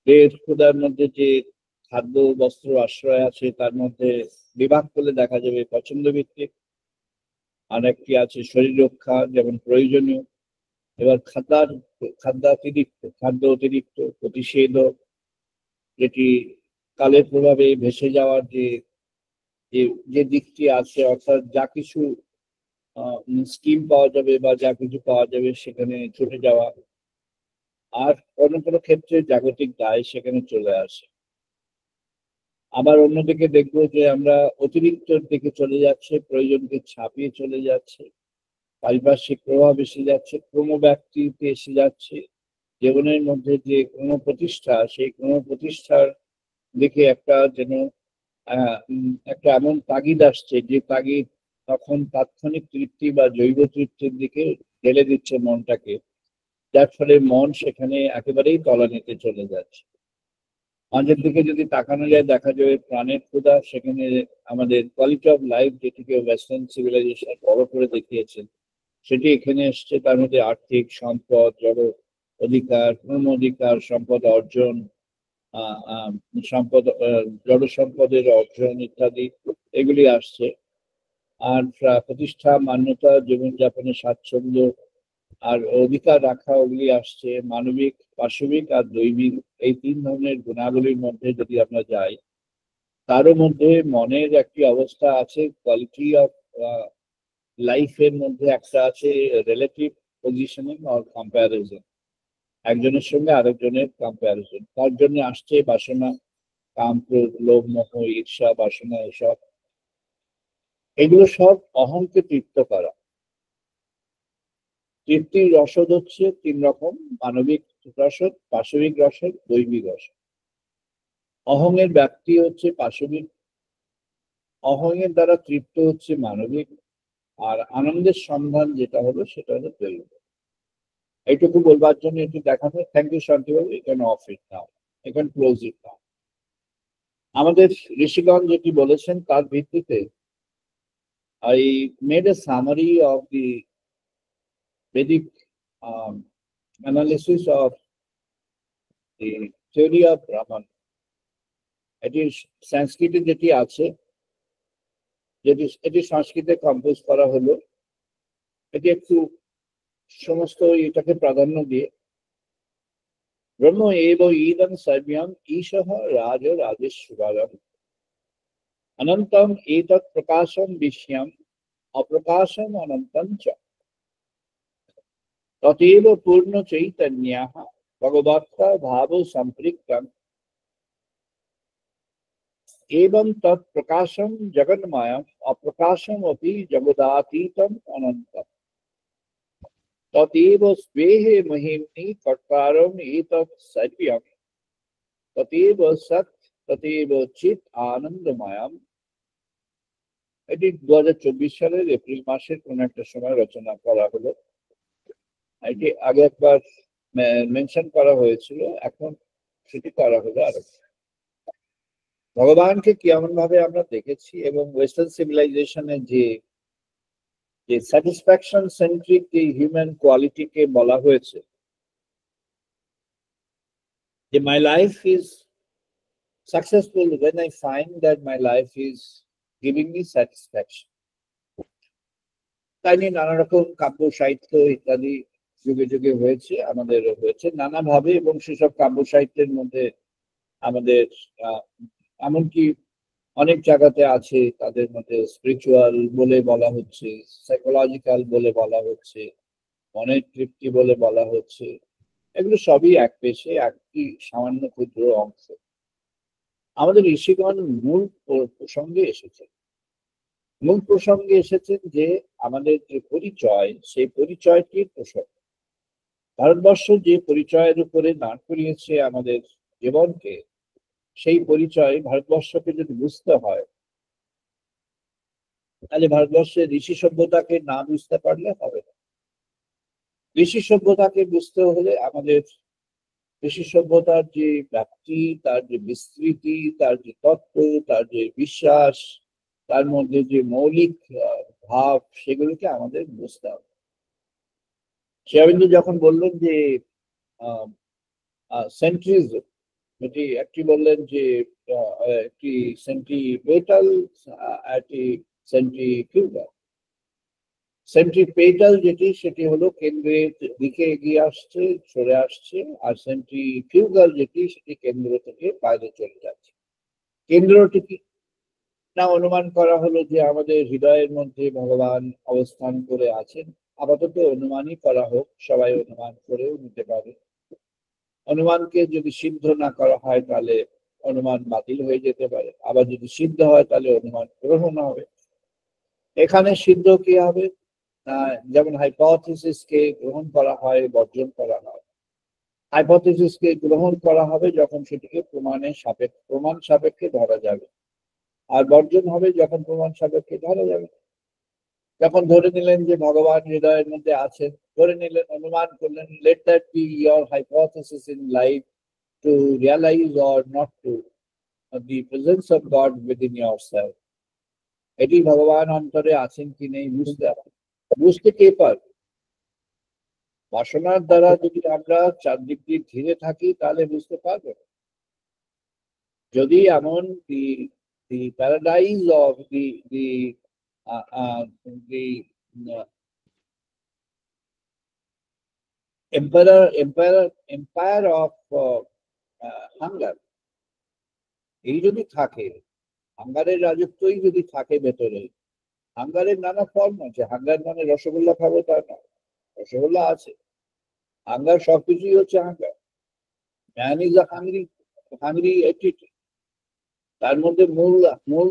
দেহের ক্ষুধার মধ্যে যে খাদ্য, বস্ত্র, আশ্রয় আছে, তার মধ্যে বিভাগ করলে দেখা যাবে পছন্দ ভিত্তিক। আর একটি আছে শরীর রক্ষা, যেমন প্রয়োজনীয়। এবার খাদ্য অতিরিক্ত প্রতিষেধক, যেটি কালের প্রভাবে ভেসে যাওয়ার যে দিকটি আছে, অর্থাৎ যা কিছু স্কিম পাওয়া যাবে বা যা কিছু পাওয়া যাবে সেখানে ছুটে যাওয়া। আর কোনো কোনো ক্ষেত্রে জাগতিক দায় সেখানে চলে আসে। আবার অন্যদিকে দেখবো যে আমরা অতিরিক্ত দিকে চলে যাচ্ছে, প্রয়োজনকে ছাপিয়ে চলে যাচ্ছে, পারিপার্শ্বিক প্রভাব এসে যাচ্ছে, ক্রমব্যাপ্তিতে এসে যাচ্ছে। জীবনের মধ্যে যে ক্রমপ্রতিষ্ঠা, সেই ক্রমপ্রতিষ্ঠার দিকে একটা যেন একটা এমন তাগিদ আসছে, যে তাগিদ তখন তাৎক্ষণিক তৃপ্তি বা জৈব তৃপ্তির দিকে ঢেলে দিচ্ছে মনটাকে, যার ফলে মন সেখানে একেবারেই তলানিতে চলে যাচ্ছে। মাঝের দিকে যদি তাকানো যায়, দেখা যাবে প্রাণের ক্ষুধা। সেখানে আমাদের কোয়ালিটি অফ লাইফ, যেটিকে ওয়েস্টার্ন সিভিলাইজেশন বড় করে দেখিয়েছেন, সেটি এখানে এসছে। তার মধ্যে আর্থিক সম্পদ, জড় অধিকার, শ্রম অধিকার, সম্পদ অর্জন, জড় সম্পদের অর্জন ইত্যাদি, এগুলি আসছে। আর প্রতিষ্ঠা, মান্যতা, জীবনযাপনের স্বাচ্ছন্দ্য আর অধিকার রাখা, ওগুলি আসছে। মানবিক, পাশবিক আর দৈবিক, এই 3 ধরনের গুণাবলীর মধ্যে যদি আমরা যাই, তারও মধ্যে মনের একটি অবস্থা আছে। কোয়ালিটি অফ লাইফের মধ্যে একটা আছে রিলেটিভ পজিশনিং অর কম্প্যারিজন, একজনের সঙ্গে আরেকজনের কম্প্যারিজন। তার জন্য আসছে বাসনা, কাম, ক্রোধ, লোভ, মোহ, ঈর্ষা, বাসনা, এসব। এগুলো সব অহংকে তৃপ্ত করা। তৃপ্তির রসদ হচ্ছে 3 রকম: মানবিক রসদ, পাশবিক রসদ, দৈবিক রসদ। অহংয়ের ব্যাপ্তি হচ্ছে পাশবিক, অহংয়ের দ্বারা তৃপ্ত হচ্ছে মানবিক, আর আনন্দের সন্ধান যেটা হলো সেটা হলো দৈবিক। এইটুকু বলবার জন্য একটু দেখাতে। থ্যাংক ইউ শান্তিবাবু, এখানে অফ ইট নাও, এখানে ক্লোজ ইট নাও। আমাদের ঋষিগণ যেটি বলেছেন তার ভিত্তিতে I made a summary of the Vedic analysis of the theory of Brahman. এটি সংস্কৃতে যেটি আছে, এটি সংস্কৃতে কম্পোজ করা হলো। এটি একটু সমস্ত এটাকে প্রাধান্য দিয়ে ব্রহ্ম এব ইদং সর্বম ঈশঃ রাজ রাজেশ্বরম অনন্তম এতৎ প্রকাশম বিশ্বম অপ্রকাশম অনন্তম চ ততএব পূর্ণ চৈতন্যঃ ভগবৎ ভাব সম্পৃক্তম एवं तत्प्रकाशम जगन्मयम अप्रकाशम अपि जगदातीतम अनंतम तदेव स्वेह महिम्नि कर्तारम एतत् सर्वं तदेव सत् तदेव चित आनंदमयम। এটি 2024 সালের এপ্রিল মাসের কোন একটা সময় রচনা করা হলো। এটি আগে একবার মেনশন করা হয়েছিল, এখন সেটি করা হলো আরো। ভগবানকে কেমন ভাবে আমরা দেখেছি এবং ওয়েস্টার্ন সিভিলাইজেশনে যে স্যাটিসফ্যাকশন সেন্ট্রিক যে হিউম্যান কোয়ালিটিকে বলা হয়েছে, যে my life is successful when I find that my life is giving me satisfaction। তাই নিয়ে নানা রকম কাব্য সাহিত্য ইত্যাদি যুগে যুগে হয়েছে, আমাদের হয়েছে নানাভাবে, এবং সেসব কাব্য সাহিত্যের মধ্যে আমাদের এমনকি অনেক জায়গাতে আছে, তাদের মধ্যে স্পিরিচুয়াল বলে বলা হচ্ছে, সাইকোলজিক্যাল বলে বলা হচ্ছে, মনের তৃপ্তি বলে বলা হচ্ছে। এগুলো সবই এক পেশে একটি সামান্য ক্ষুদ্র অংশ। আমাদের ঋষিগণ মূল প্রসঙ্গে এসেছেন। মূল প্রসঙ্গে এসেছেন যে আমাদের যে পরিচয়, সেই পরিচয়টির প্রসঙ্গ। ভারতবর্ষ যে পরিচয়ের উপরে দাঁড় করিয়েছে আমাদের জীবনকে, সেই পরিচয় ভারতবর্ষকে যদি বুঝতে হয়, তাহলে ভারতবর্ষের ঋষি সভ্যতাকে না বুঝতে পারলে হবে না। ঋষি সভ্যতাকে বুঝতে হলে আমাদের ঋষি সভ্যতার যে ব্যাপ্তি, তার যে বিস্তৃতি, তার যে তত্ত্ব, তার যে বিশ্বাস, তার মধ্যে যে মৌলিক ভাব, সেগুলোকে আমাদের বুঝতে হবে। শ্রী অরবিন্দ যখন বললেন যে সেন্ট্রিজম, এটি একটি বললেন যে একটি সেন্ট্রিপেটাল, একটি সেন্ট্রিফিউগাল। সেন্ট্রিপেটাল যেটি, সেটি হলো কেন্দ্রের দিকে এগিয়ে আসছে, সরে আসছে, আর সেন্ট্রিফিউগাল যেটি, সেটি কেন্দ্র থেকে বাইরে চলে যাচ্ছে। কেন্দ্রটি কি না, অনুমান করা হলো যে আমাদের হৃদয়ের মধ্যে ভগবান অবস্থান করে আছেন। আপাতত অনুমানই করা হোক, সবাই অনুমান করেও নিতে পারে। অনুমানকে যদি সিদ্ধ না করা হয় তাহলে অনুমান বাতিল হয়ে যেতে পারে, আবার যদি সিদ্ধ হয় তাহলে অনুমান গ্রহণ হবে। এখানে সিদ্ধ কি হবে? যেমন হাইপোথিসিসকে গ্রহণ করা হয়, বর্জন করা হয়। হাইপোথিসিসকে গ্রহণ করা হবে যখন সেটিকে প্রমাণ সাপেক্ষে ধরা যাবে, আর বর্জন হবে যখন প্রমাণ সাপেক্ষে ধরা যাবে। যখন ধরে নিলেন যে ভগবান হৃদয়ের মধ্যে আছেন, ধরে নিলেন, অনুমান করলেন, let that be your hypothesis in life to realise or not to the presence of God within yourself। এটি ভগবান অন্তরে আছেন কি নেই বুঝতে হবে। বুঝতে কে পারবে? বাসনার দ্বারা যদি আমরা চারদিক দিয়ে ঘিরে থাকি তাহলে বুঝতে পারবো না। যদি এমন the paradise of the empire of hunger, এই যদি থাকে, হাঙ্গারের রাজত্বই যদি থাকে ভেতরে, হাঙ্গারের নানা ফর্ম আছে। হাঙ্গার মানে রসগোল্লা খাবো তা না, রসগোল্লা আছে। হাঙ্গার সবকিছুই হচ্ছে hunger. Man is a hungry entity. তার মধ্যে মূল মূল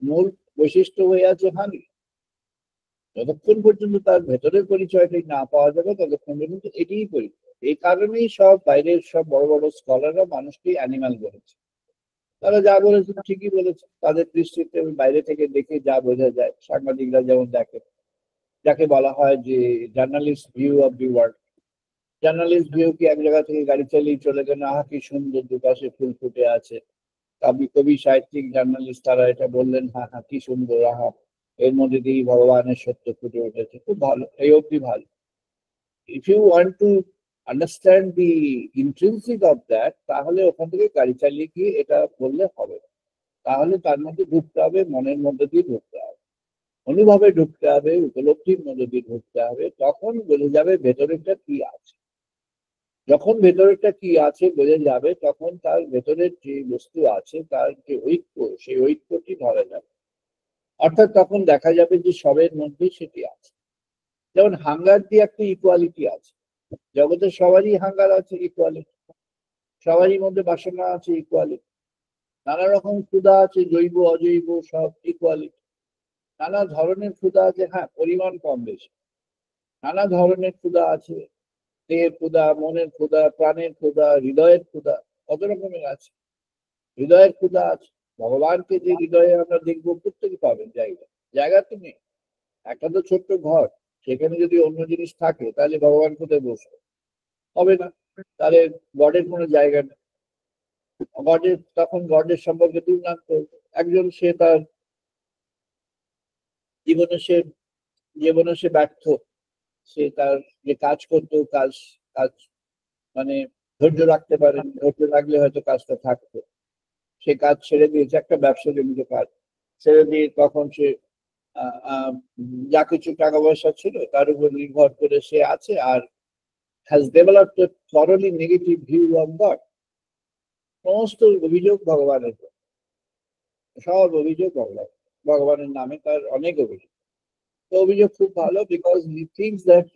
মূল বৈশিষ্ট্য হয়ে আছে হাংরি। যতক্ষণ পর্যন্ত তার ভেতরের পরিচয়টাই না পাওয়া যাবে, ততক্ষণ পর্যন্ত এটিই পরিচয়। এই কারণেই সব বাইরের সব বড় বড় স্কলাররা মানুষকে অ্যানিমাল বলেছে। তারা যা বলেছেন ঠিকই বলেছে, তাদের দৃষ্টিতে বাইরে থেকে দেখে যা বোঝা যায়। সাংবাদিকরা যেমন দেখে, যাকে বলা হয় যে journalist view of the world. Journalist view কি এক জায়গা থেকে গাড়ি চালিয়ে চলে গেল, আহা কি সুন্দর, দুপাশে ফুল ফুটে আছে। কবি সাহিত্যিক জার্নালিস্ট তারা এটা বললেন, হ্যাঁ হ্যাঁ কি সুন্দর, আহা এর মধ্যে দিয়েই ভগবানের সত্য ফুটে উঠেছে, খুব ভালো, এই অবধি ভালো। If you want to understand the intrinsic of that, তাহলে ওখান থেকে গাড়ি চালিয়ে গিয়ে এটা বললে হবে। তাহলে তার মধ্যে ঢুকতে হবে, মনের মধ্যে দিয়ে ঢুকতে হবে। অনুভবে ঢুকতে হবে, উপলব্ধির মধ্যে দিয়ে ঢুকতে হবে, তখন বোঝা যাবে ভেতরেরটা কি আছে। যখন ভেতরেরটা কি আছে বোঝা যাবে, তখন তার ভেতরের যে বস্তু আছে তার যে ঐক্য, সেই ঐক্যটি ধরা যাবে। অর্থাৎ তখন দেখা যাবে যে সবের মধ্যেই সেটি আছে। যেমন হাঙ্গার দিয়ে একটা ইকুয়ালিটি আছে, জগতের সবারই হাঙ্গার আছে, ইকুয়ালিটি। সবারই মধ্যে বাসনা আছে, ইকুয়ালিটি। নানা রকম ক্ষুধা আছে, জৈব অজৈব সব ইকুয়ালিটি। নানা ধরনের ক্ষুধা আছে, হ্যাঁ পরিমাণ কম বেশি। নানা ধরনের ক্ষুধা আছে, দেহের ক্ষুধা, মনের ক্ষুধা, প্রাণের ক্ষুধা, হৃদয়ের ক্ষুধা, কত রকমের আছে। হৃদয়ের ক্ষুধা আছে, ভগবানকে যে হৃদয়ে আমরা দেখবো প্রত্যেকে পাবেন জায়গা। জায়গা তো নেই, একটা তো ছোট্ট ঘর, সেখানে যদি অন্য জিনিস থাকে তাহলে ভগবান কোথায় বসবে? হবে না। তাহলে গডের কোনো জায়গা নেই। গডের তখন গডের সম্পর্কে দুর্নাম করবে একজন, সে তার জীবনে সে জীবনে সে ব্যর্থ। সে তার যে কাজ করতো, কাজ কাজ মানে ধৈর্য রাখতে পারেন, ধৈর্য রাখলে হয়তো কাজটা থাকতো। সে কাজ ছেড়ে দিয়েছে, একটা ব্যবসা জনিত কাজ ছেড়ে দিয়ে, তখন সে আহ, আহ, যা কিছু টাকা পয়সা ছিল তার উপর নির্ভর করে সে আছে, আর has developed a thoroughly negative view of God. সমস্ত অভিযোগ ভগবানের উপর, সব অভিযোগ ভগবান, ভগবানের নামে তার অনেক অভিযোগ। তো অভিযোগ খুব ভালো, because he thinks that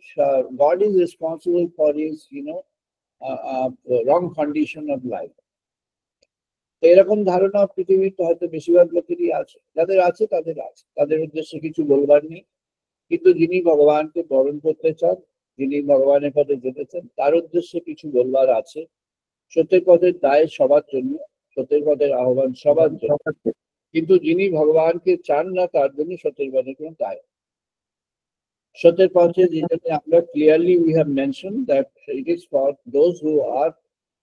god is responsible for his wrong condition of life. এরকম ধারণা পৃথিবীতে হয়তো বেশিরভাগ লোকেরই আছে, যাদের আছে তাদের আছে, তাদের উদ্দেশ্যে কিছু বলবার নেই। কিন্তু যিনি ভগবানকে বরণ করতে চান, যিনি ভগবানের পথে যেতে চান, তার উদ্দেশ্যে কিছু বলবার আছে। সত্যের পথের দায় সবার জন্য, সত্যের পথের আহ্বান সবার জন্য। কিন্তু যিনি ভগবানকে চান না, তার জন্য সত্যের পথের কোনো দায়। সত্যের পথে যে জন্য আমরা clearly we have mention that it is for those who are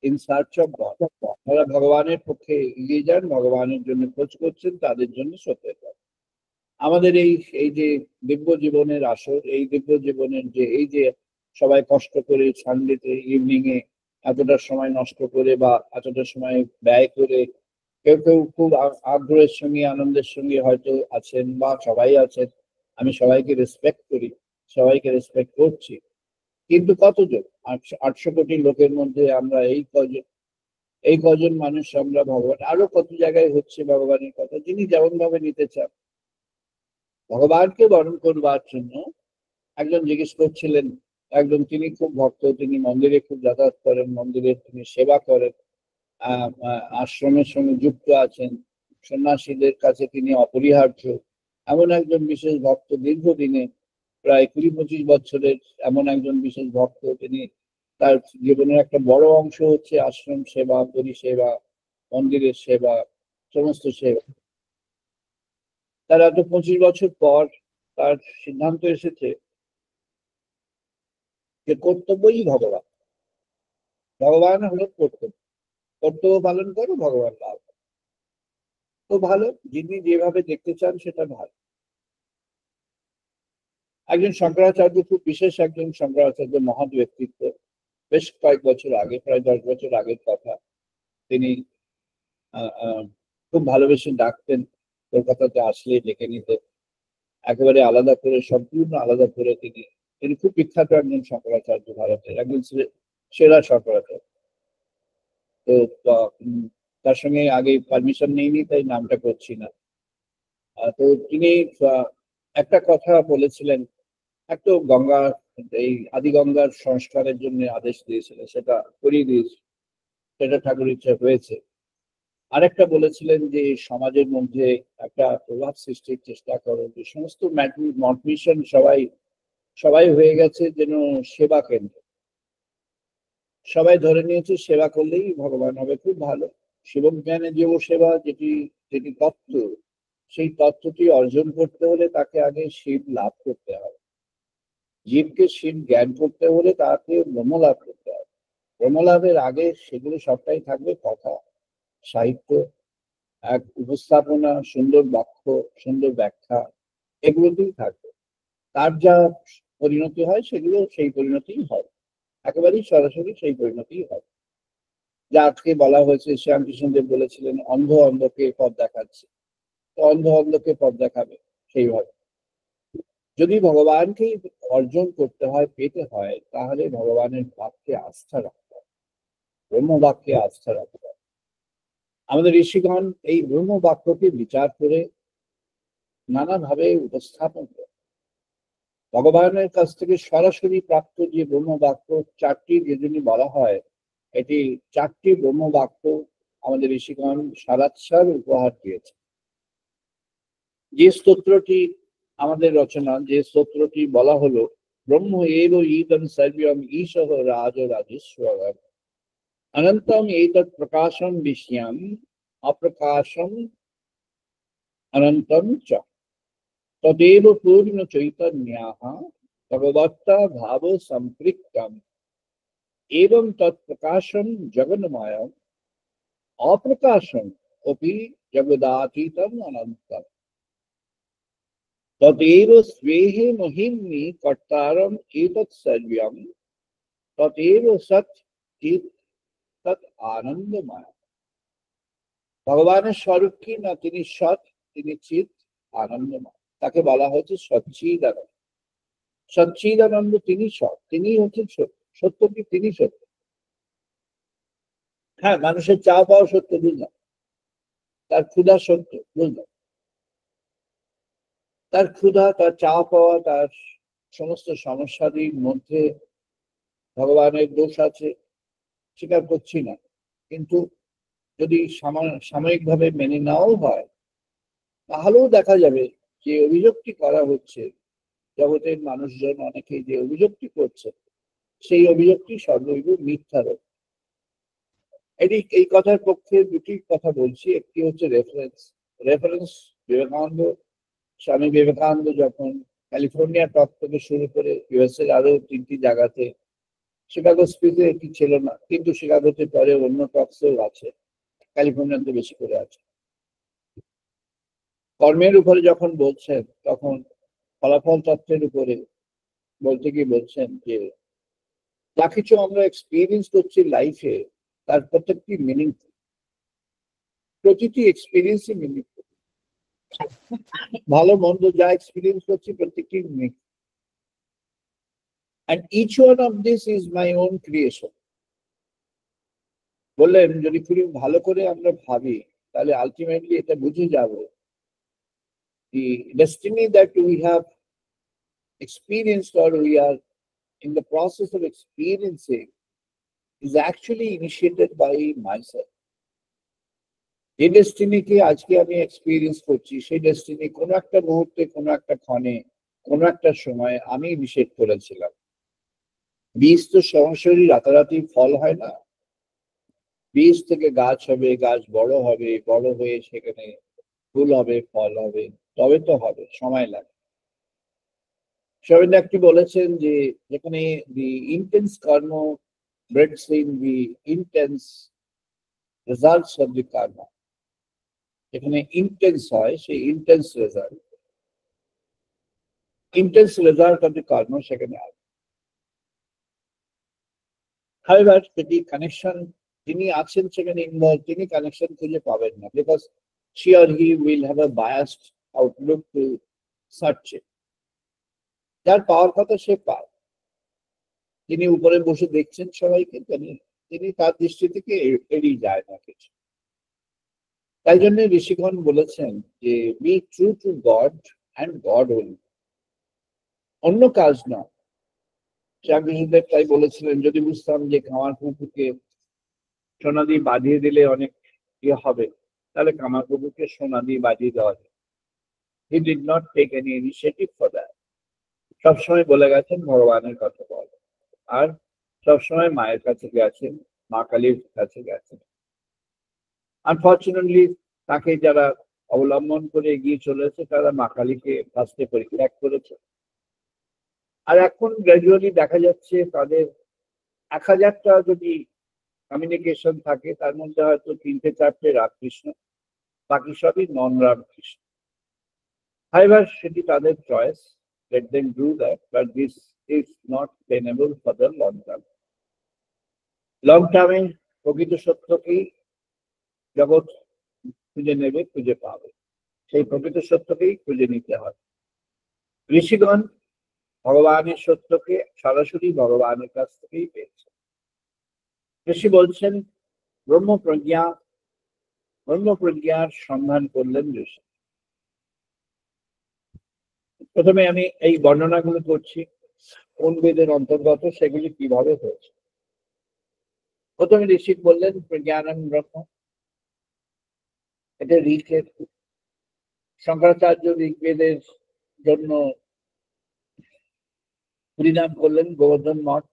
in search of God. যারা ভগবানের পক্ষে এগিয়ে যান, ভগবানের জন্য খোঁজ করছেন, তাদের জন্য সত্যের পথ। আমাদের এই এই যে দিব্য জীবনের আসর, এই দিব্য জীবনের যে এই যে সবাই কষ্ট করে সানডেতে ইভিনিং এ এতটা সময় নষ্ট করে বা এতটা সময় ব্যয় করে, কেউ কেউ খুব আগ্রহের সঙ্গে আনন্দের সঙ্গে হয়তো আছেন, বা সবাই আছেন। আমি সবাইকে রেসপেক্ট করি, সবাইকে রেসপেক্ট করছি। কিন্তু কতজন? 800 কোটি লোকের মধ্যে আমরা এই কজন মানুষ আমরা ভগবান, আরো কত জায়গায় হচ্ছে ভগবানের কথা, যিনি যেমন ভাবে নিতে চান। ভগবানকে বরণ করবার জন্য একজন জিজ্ঞেস করছিলেন, একজন তিনি খুব ভক্ত, তিনি মন্দিরে খুব যাতায়াত করেন, মন্দিরে তিনি সেবা করেন, আশ্রমের সঙ্গে যুক্ত আছেন, সন্ন্যাসীদের কাছে তিনি অপরিহার্য। এমন একজন বিশেষ ভক্ত, দীর্ঘদিনে প্রায় 20-25 বছরের এমন একজন বিশেষ ভক্ত, তিনি তার জীবনের একটা বড় অংশ হচ্ছে আশ্রম সেবা, পরিষেবা, মন্দিরের সেবা, সমস্ত সেবা। তার এত 25 বছর পর তার সিদ্ধান্ত এসেছে যে কর্তব্যই ভগবান। ভগবান হলো কর্তব্য, কর্তব্য পালন করো, ভগবান লাভ। তো ভালো, যিনি যেভাবে দেখতে চান সেটা ভালো। একজন শঙ্করাচার্য, খুব বিশেষ একজন শঙ্করাচার্য, মহৎ ব্যক্তিত্ব, বেশ কয়েক বছর আগে, প্রায় 10 বছর আগের কথা, তিনি খুব ভালোবেসে ডাকতেন, কলকাতাতে আসলে ডেকে নিতেন, একেবারে আলাদা করে, সম্পূর্ণ আলাদা করে। তিনি তিনি খুব বিখ্যাত একজন শঙ্করাচার্য, ভারতের একজন সেরা শঙ্করাচার্য। তো তার সঙ্গে আগে পারমিশন নেইনি, তাই নামটা করছি না। তো তিনি একটা কথা বলেছিলেন, একটা গঙ্গা, এই আদি গঙ্গার সংস্কারের জন্য আদেশ দিয়েছিলেন, সেটা করিয়ে দিয়েছে, সেটা ঠাকুর ইচ্ছা হয়েছে। আরেকটা বলেছিলেন যে সমাজের মধ্যে একটা প্রভাব সৃষ্টির চেষ্টা করো, যে সমস্ত মঠ মিশন সবাই সবাই হয়ে গেছে যেন সেবা কেন্দ্র। সবাই ধরে নিয়েছে সেবা করলেই ভগবান হবে, খুব ভালো। শিবজ্ঞানের যোগ সেবা, যেটি যেটি তত্ত্ব, সেই তত্ত্বটি অর্জন করতে হলে তাকে আগে শিব লাভ করতে হবে। জীবকে শিব জ্ঞান করতে হলে তাকে ব্রহ্ম লাভ করতে হবে। ব্রহ্ম লাভের আগে সেগুলো সবটাই থাকবে কথা, সাহিত্য, এক উপস্থাপনা, সুন্দর বাক্য, সুন্দর ব্যাখ্যা, এগুলোতেই থাকবে। তার যা পরিণতি হয় সেগুলো সেই পরিণতিই হয়, একেবারেই সরাসরি সেই পরিণতিই হয়। যা আজকে বলা হয়েছে, শ্রীরামকৃষ্ণদেব বলেছিলেন, অন্ধ অন্ধকে পথ দেখাচ্ছে। তো অন্ধ অন্ধকে পথ দেখাবে সেইভাবে। যদি ভগবানকেই অর্জন করতে হয়, পেতে হয়, তাহলে ভগবানের বাক্যে আস্থা রাখতে হয়, ব্রহ্মবাক্যে আস্থা রাখতে হয়। আমাদের ঋষিগণ এই ব্রহ্ম বাক্যকে বিচার করে নানাভাবে উপস্থাপন করে ভগবানের কাছ থেকে সরাসরি প্রাপ্ত যে ব্রহ্ম বাক্য, চারটি যেদিনই বলা হয়, এটি চারটি ব্রহ্ম বাক্য আমাদের ঋষিগণ সারাৎসার উপহার দিয়েছে। যে স্তোত্রটি আমাদের রচনা, যে স্তোত্রটি বলা হলো ব্রহ্ম এব ঈদম সর্বম ঈশঃ রাজ রাজেশ্বর অনন্তম এতৎ প্রকাশম বিষ্যাম অপ্রকাশম অনন্তম চ তদেব পূর্ণ চৈতন্যাঃ ভগবত্তা ভাব সম্পৃক্তম এবং তৎপ্রকাশম জগন্ময়ম অপ্রকাশম অপি জগদাতীতম অনন্তম তদেব স্বেহ মহিম্নি কর্তারম এতৎ সর্বম তদেব সৎ চিৎ তৎ আনন্দময়। ভগবানের স্বরূপ কি না? তিনি সৎ, তিনি চিৎ, আনন্দময়। তাকে বলা হয়েছে সচ্চিদানন্দ। সচ্চিদানন্দ তিনি সৎ, তিনি হচ্ছেন সত্য। সত্য কি? তিনি সত্য। হ্যাঁ, মানুষের চা পাওয়া সত্য, বুঝলাম। তার ক্ষুধা সত্য, বুঝলাম। তার ক্ষুধা, তার চা পাওয়া, তার সমস্ত সমস্যাদির মধ্যে ভগবানের দোষ আছে, স্বীকার করছি না। কিন্তু যদি সাময়িকভাবে মেনে নেওয়াও হয়, তাহলেও দেখা যাবে যে অভিযোগটি করা হচ্ছে, জগতের মানুষজন অনেকেই যে অভিযোগটি করছে, সেই অভিযোগটি সর্বৈব মিথ্যার। এই কথার পক্ষে দুটি কথা বলছি। একটি হচ্ছে রেফারেন্স বিবেকানন্দ, স্বামী বিবেকানন্দ যখন ক্যালিফোর্নিয়া টক থেকে শুরু করে ইউএস এর আরো 3টি জায়গাতে, শিকাগো স্পিচে এটি ছিল না, কিন্তু শিকাগোতে পরে অন্য টকসেও আছে, ক্যালিফোর্নিয়াতে বেশি করে আছে। কর্মের উপরে যখন বলছেন, তখন ফলাফল তত্ত্বের উপরে বলতে গিয়ে বলছেন যে যা কিছু আমরা এক্সপিরিয়েন্স করছি লাইফে, তার প্রত্যেকটি মিনিংফুল, প্রতিটি এক্সপিরিয়েন্সই মিনিংফুল। ভালো মন্দ যা এক্সপিরিয়েন্স করছি প্রত্যেকটি meaningful, and each one of this is my own creation. বললেন যদি খুব ভালো করে আমরা ভাবি, তাহলে আলটিমেটলি এটা বুঝে যাব the destiny that we have experienced or we are in the process of experiencing is actually initiated by myself. যে ডেস্টিনিকে আজকে আমি এক্সপিরিয়েন্স করছি, সেই ডেস্টিনি কোনো একটা মুহূর্তে, কোনো একটা ক্ষণে, কোনো একটা সময় আমি নিষেধ করেছিলাম। বীজ তো সরাসরি রাতারাতি ফল হয় না। বীজ থেকে গাছ হবে, গাছ বড় হবে, বড় হয়ে সেখানে ফুল হবে, ফল হবে, তবে তো হবে, সময় লাগে। শরীর একটি বলেছেন যে যেখানে দি ইন্টেন্স কর্ম breads in the intense results of the কর্ম, যেখানে ইন্টেন্স হয় সেই ইন্টেন্স রেজাল্ট অফ দি কর্ম সেখানে আসে। However, যদি কানেকশন যিনি আছেন সেখানে ইনভলভ, তিনি কানেকশন খুঁজে পাবেন না, because she or he will have a biased outlook to search it. যার পাওয়ার কথা সে পায়। তিনি উপরে বসে দেখছেন সবাইকে, তিনি তার দৃষ্টি থেকে এড়িয়ে যায় না কিছু। তাই জন্য ঋষিগণ বলেছেন যে be true to god and god only, অন্য কাজ না। শ্যামকৃষ্ণদেব তাই বলেছিলেন, যদি বুঝতাম যে কামার পুকুরকে সোনা দিয়ে বাঁধিয়ে দিলে অনেক ইয়ে হবে, তাহলে কামার পুকুরকে সোনা দিয়ে বাঁধিয়ে দেওয়া যায়। He did not take any initiative for that. সবসময় বলে গেছেন ভগবানের কথা বল, আর সবসময় মায়ের কাছে গেছেন, মা কালীর কাছে গেছেন। আনফর্চুনেটলি তাকে যারা অবলম্বন করে এগিয়ে চলেছে, তারা মা কালীকে ফার্স্টে পরিত্যাগ করেছে। আর এখন গ্র্যাজুয়ালি দেখা যাচ্ছে তাদের 1000টা যদি কমিউনিকেশন থাকে, তার মধ্যে হয়তো 3-4টে রামকৃষ্ণ, বাকি সবই নন রামকৃষ্ণ। However, সেটি তাদের choice, let them do that, but this is not tenable for the long term. Long টার্মে প্রকৃত সত্যকেই জগৎ খুঁজে নেবে, খুঁজে পাবে, সেই প্রকৃত সত্যকেই খুঁজে নিতে হবে। ঋষিগণ ভগবানের সত্যকে সরাসরি ভগবানের কাছ থেকেই পেয়েছে। ঋষি বলছেন ব্রহ্মপ্রজ্ঞার সন্ধান করলেন ঋষি। প্রথমে আমি এই বর্ণনাগুলো করছি কোন বেদের অন্তর্গত, সেগুলি কিভাবে হয়েছে। প্রথমে ঋষি বললেন প্রজ্ঞানং ব্রহ্ম, এটা ঋকের। শঙ্করাচার্য ঋগ্বেদের জন্য হরিনাম করলেন গোবর্ধন মঠ।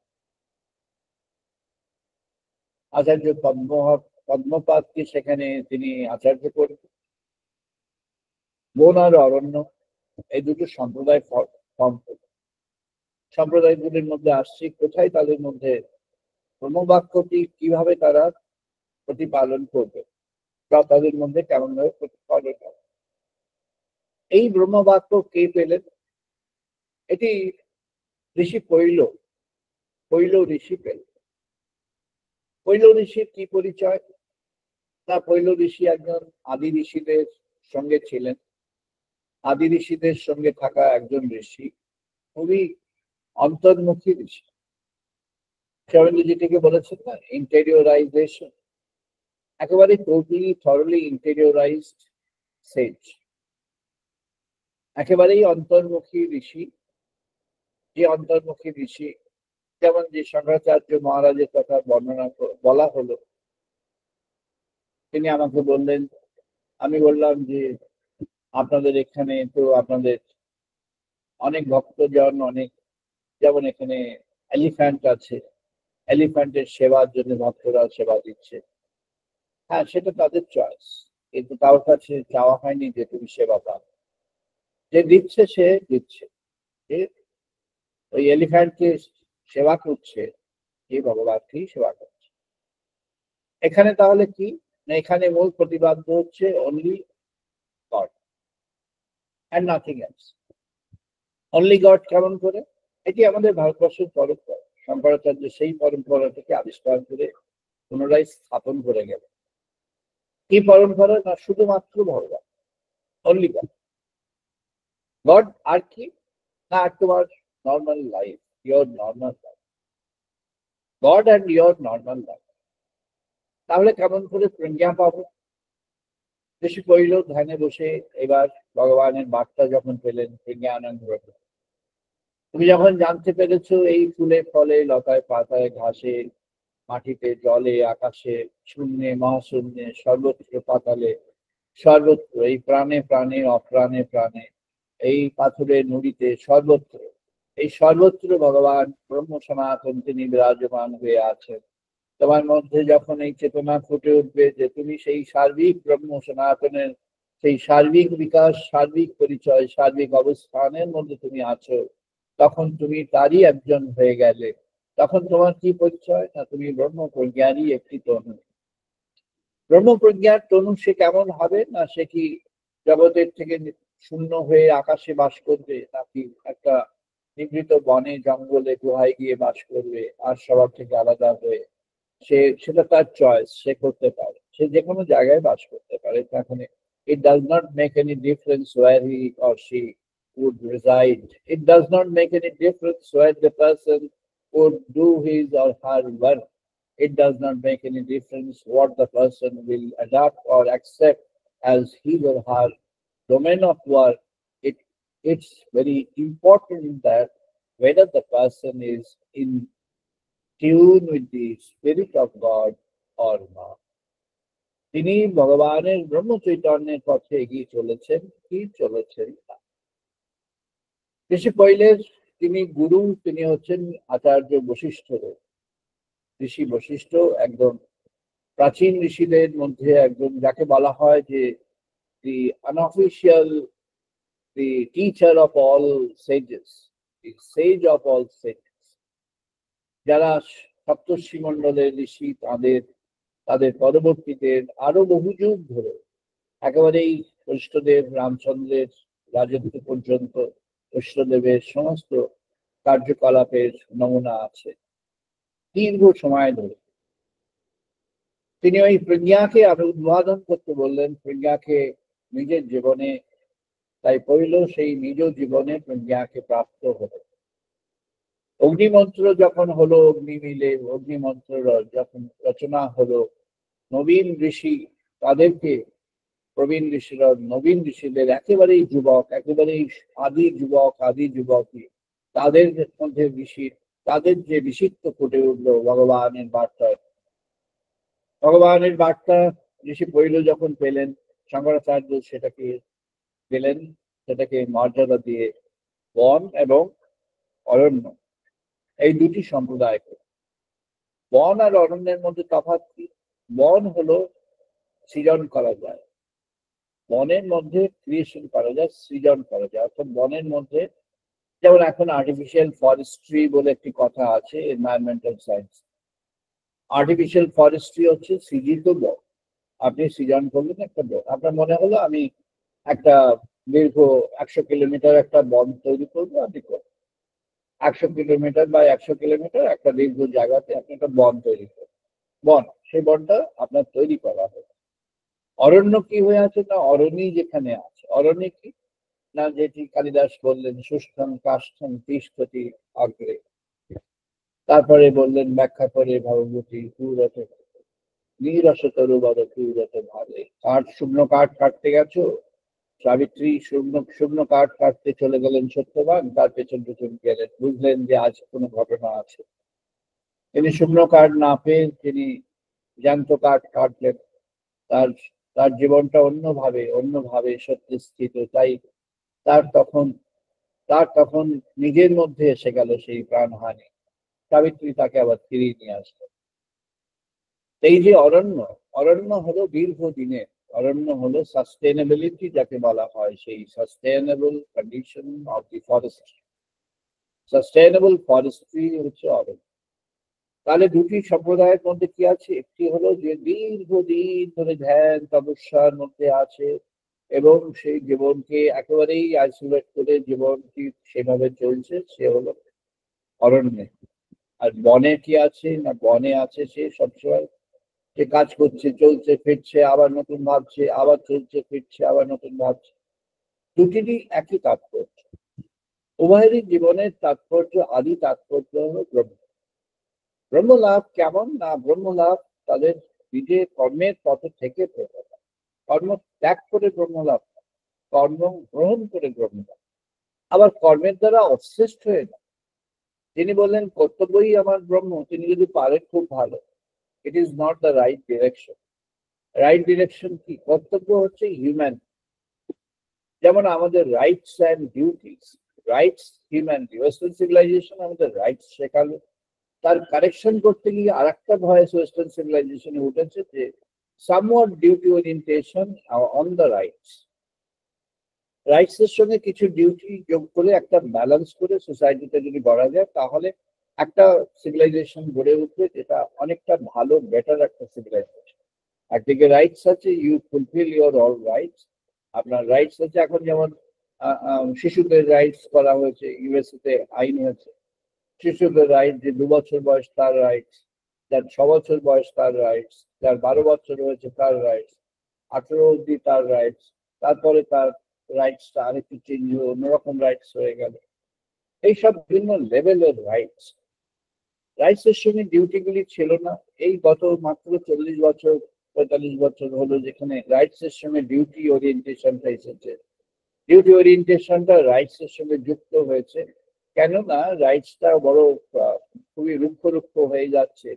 আচার্য পদ্মপাদকে সেখানে তিনি আচার্য করলেন। বন আর অরণ্য, এই দুটো সম্প্রদায় ফর্ম করল। সম্প্রদায়গুলির মধ্যে আসছি কোথায় তাদের মধ্যে ব্রহ্মবাক্যটি কিভাবে তারা প্রতিপালন করবে বা তাদের মধ্যে কেমন ভাবে প্রতিপালন হবে। এই ব্রহ্মবাক্য কে পেলেন? এটি ঋষি পৈল ঋষি পেলেন। পৈল ঋষির কি পরিচয়? না, পৈল ঋষি একজন আদি ঋষিদের সঙ্গে ছিলেন। আদি ঋষিদের সঙ্গে থাকা একজন ঋষি, খুবই অন্তর্মুখী ঋষি। যেটিকে বলেছেন না, ইন্টেরিয়রাইজেশন, একেবারে টোটালি থরলি ইন্টেরিয়রাইজড সেজ, একেবারেই অন্তর্মুখী ঋষি। যে অন্তর্মুখী ঋষি, যেমন যে শঙ্করাচার্য মহারাজের কথা বর্ণনা বলা হলো, তিনি আমাকে বললেন, আমি বললাম যে আপনাদের এখানে তো আপনাদের অনেক ভক্তজন, অনেক, যেমন এখানে এলিফ্যান্ট আছে, এলিফ্যান্টের সেবার জন্য ভক্তরা সেবা দিচ্ছে। হ্যাঁ, সেটা তাদের চয়েস, কিন্তু কারোর কাছে চাওয়া হয়নি যে তুমি সেবা পাও। যে দিচ্ছে সে দিচ্ছে, যে ওই এলিফ্যান্টকে সেবা করছে, যে ভগবানকেই সেবা করছে। এখানে তাহলে কি না, এখানে মূল প্রতিপাদ্য হচ্ছে only god and nothing else. Only god কেমন করে? এটি আমাদের ভারতবর্ষের পরম্পরা। শঙ্করাচার্য সেই পরম্পরাটাকে আবিষ্কার করে পুনরায় স্থাপন করে গেল। কি পরম্পরা? না, শুধুমাত্র ভগবান, অনলি গড। গড আর কি না, আর তোমার normal life, your normal life, god and your normal life. তাহলে কেমন করে প্রজ্ঞা পাবো? ঋষি কইল ধ্যানে বসে এবার ভগবানের বার্তা যখন পেলেন, প্রজ্ঞানন্দ ব্রহ্ম, তুমি যখন জানতে পেরেছো এই ফুলে ফলে লতায় পাতায় ঘাসে মাটিতে জলে আকাশে শূন্যে মহাশূন্যে সর্বত্র পাতালে সর্বত্র, এই প্রাণে প্রাণে অপ্রাণে প্রাণে, এই পাথুরে নুড়িতে সর্বত্র, এই সর্বত্র ভগবান ব্রহ্ম সনাতন তিনি বিরাজমান হয়ে আছেন। তোমার মধ্যে যখন এই চেতনা ফুটে উঠবে যে তুমি সেই সার্বিক ব্রহ্ম সনাতনের সেই সার্বিক বিকাশ, সার্বিক পরিচয়, সার্বিক অবস্থানের মধ্যে তুমি আছো, তখন তুমি তারই একজন হয়ে গেলে। তখন তোমার কি পরিচয়? না, তুমি ব্রহ্মপ্রজ্ঞারই একটি তনু। ব্রহ্মপ্রজ্ঞার তনু সে কেমন হবে? না, সে কি জগতের থেকে শূন্য হয়ে আকাশে বাস করবে, নাকি একটা নিভৃত বনে জঙ্গলে গুহায় গিয়ে বাস করবে আর সবার থেকে আলাদা হয়ে? সেটা তার চয়েস, সে করতে পারে, সে যে কোনো জায়গায় বাস করতে পারে। তাহলে it does not make any difference where he or she would reside. It does not make any difference where the person would do his or her work. It does not make any difference what the person will adopt or accept as his or her domain of work. It's very important that whether the person is in tune with the spirit of God or not. তিনি ভগবানের ব্রহ্ম চৈতন্যের পথে এগিয়ে চলেছেন কি চলেছেন না। ঋষি কৈলের তিনি গুরু, তিনি হচ্ছেন আচার্য বশিষ্ঠদেব। ঋষি বশিষ্ঠ একদম প্রাচীন ঋষিদের মধ্যে একজন, যাকে বলা হয় যে the unofficial, the teacher of all sages, the sage of all sages. যারা সপ্তর্ষি মণ্ডলের ঋষি, তাদের পরবর্তীতে আরো বহু যুগ ধরে একেবারেই কৃষ্ণদেব রামচন্দ্রের রাজত্ব পর্যন্ত কৃষ্ণদেবের সমস্ত কার্যকলাপের নমুনা আছে দীর্ঘ সময় ধরে। তিনি ওই প্রজ্ঞাকে আরো উদ্বোধন করতে বললেন, প্রজ্ঞাকে নিজের জীবনে তাই পইল সেই নিজ জীবনে প্রজ্ঞাকে প্রাপ্ত হলো। অগ্নিমন্ত্র যখন হলো, অগ্নি মিলে অগ্নিমন্ত্র যখন রচনা হলো, নবীন ঋষি তাদেরকে, প্রবীণ ঋষিরা নবীন ঋষিদের একেবারেই যুবক, একেবারেই আদি যুবক, আদি যুবকী, তাদের মধ্যে ঋষি, তাদের যে ঋষিত্ব ফুটে উঠলো ভগবানের বার্তায়। ভগবানের বার্তা ঋষি পৈল যখন পেলেন, শঙ্করাচার্য সেটাকে পেলেন, সেটাকে মর্যাদা দিয়ে বন এবং অরণ্য এই দুটি সম্প্রদায়। বন আর অরণ্যের মধ্যে তফাৎ কি? বন হলো সৃজন করা যায়, বনের মধ্যে ক্রিয়েশন করা যায়, সৃজন করা যায়। অর্থাৎ বনের মধ্যে, যেমন এখন আর্টিফিশিয়াল ফরেস্ট্রি বলে একটি কথা আছে এনভায়রনমেন্টাল সায়েন্স। আর্টিফিশিয়াল ফরেস্ট্রি হচ্ছে সৃজিত বন। আপনি সৃজন করলেন একটা বন, আপনার মনে হলো আমি একটা দীর্ঘ 100 কিলোমিটার একটা বন তৈরি করবো, আপনি করবেন 100 কিলোমিটার বা 100 কিলোমিটার একটা দীর্ঘ জায়গাতে আপনি একটা বন তৈরি করবেন। বন, সেই বনটা আপনার তৈরি করা হবে। অরণ্য কি হয়ে আছে? না অরণ্যই যেখানে আছে। অরণ্য কি না, যেটি কালিদাস বললেন সুষ্ঠম কাষ্ঠম তিষ্ঠতি অগ্রে, তারপরে বললেন ব্যাখ্যা করে ভগবতী পুরত নিরসতরু বদ পুরত ভাবে। কাঠ, শুকনো কাঠ কাটতে গেছো, সাবিত্রী শুকনো শুকনো কাঠ কাটতে চলে গেলেন সত্যবান, তার পেছন পেছন গেলেন, বুঝলেন যে আজ কোনো ঘটনা আছে। তিনি শুকনো কাঠ না পেয়ে তিনি জ্যান্ত কাঠ কাটলেন। তার তার জীবনটা অন্যভাবে অন্যভাবে সত্যি স্থিত। তাই তার তখন তার তখন নিজের মধ্যে এসে গেল সেই প্রাণহানি। সাবিত্রী তাকে আবার ফিরিয়ে নিয়ে আসলো। এই যে অরণ্য, অরণ্য হলো দীর্ঘদিনের, অরণ্য হলো সাস্টেনেবিলিটি যাকে বলা হয়, সেই sustainable condition of the forest. Sustainable forestry হচ্ছে অরণ্য। তাহলে দুটি সম্প্রদায়ের মধ্যে কি আছে? একটি হলো যে দীর্ঘদিন ধরে ধ্যান তপস্যার মধ্যে আছে এবং সেই জীবনকে একেবারেই আইসোলেট করে জীবনটি সেভাবে চলছে, সে হলো অরণ্যে। আর বনে কি আছে? না বনে আছে সে সবসময় যে কাজ করছে, চলছে ফিরছে, আবার নতুন ভাবছে, আবার চলছে ফিরছে, আবার নতুন ভাবছে। দুটিরই একই তাৎপর্য, উভয়েরই জীবনের তাৎপর্য, আদি তাৎপর্য হলো ব্রহ্ম। ব্রহ্মলাভ কেমন? না ব্রহ্মলাভ তাদের নিজের কর্মের পথে থেকে প্রকট। কর্ম ত্যাগ করে ব্রহ্মলাভ, কর্ম গ্রহণ করে ব্রহ্মলাভ। আবার কর্মের দ্বারা অবসেসড হয়ে না। তিনি বললেন কর্তব্যই আমার ব্রহ্ম, তিনি যদি পারেন খুব ভালো। It is not the right direction. Right direction কি? কর্তব্য হচ্ছে হিউম্যান, যেমন আমাদের rights and duties. Rights humanly, western civilisation আমাদের রাইটস শেখালো, তার কারেকশন করতে গিয়ে আর একটা ভয়েস ওয়েস্টার্ন সিভিলাইজেশনে উঠেছে যে somewhat duty orientation on the rights. Rights এর সঙ্গে কিছু ডিউটি যোগ করে একটা ব্যালেন্স করে সোসাইটিতে যদি গড়া যায়, তাহলে একটা সিভিলাইজেশন গড়ে উঠবে যেটা অনেকটা ভালো, বেটার একটা সিভিলাইজেশন। একদিকে রাইটস আছে, you fulfil your all rights. আপনার রাইটস আছে, এখন যেমন শিশুদের রাইটস করা হয়েছে, ইউএসএ তে আইন হয়েছে শিশুদের রাইট, যে 2 বছর বয়স তার রাইটস, যার 6 বছর বয়স তার রাইটস, যার 12 বছর হয়েছে তার রাইটস, 18 অব্দি তার রাইটস, তারপরে তার রাইটসটা আরেকটু চেঞ্জ হয়ে অন্যরকম রাইটস হয়ে গেল। এইসব বিভিন্ন লেভেলের রাইটস। রাইটস এর সঙ্গে ডিউটি গুলি ছিল না। এই গত মাত্র 40 বছর 45 বছর হলো যেখানে রাইটস এর সঙ্গে ডিউটি ওরিয়েন্টেশনটা এসেছে। ডিউটি ওরিয়েন্টেশনটা রাইটস এর সঙ্গে যুক্ত হয়েছে, কেননা রাইটসটা বড় খুবই রুক্ষ রুক্ষ হয়ে যাচ্ছে।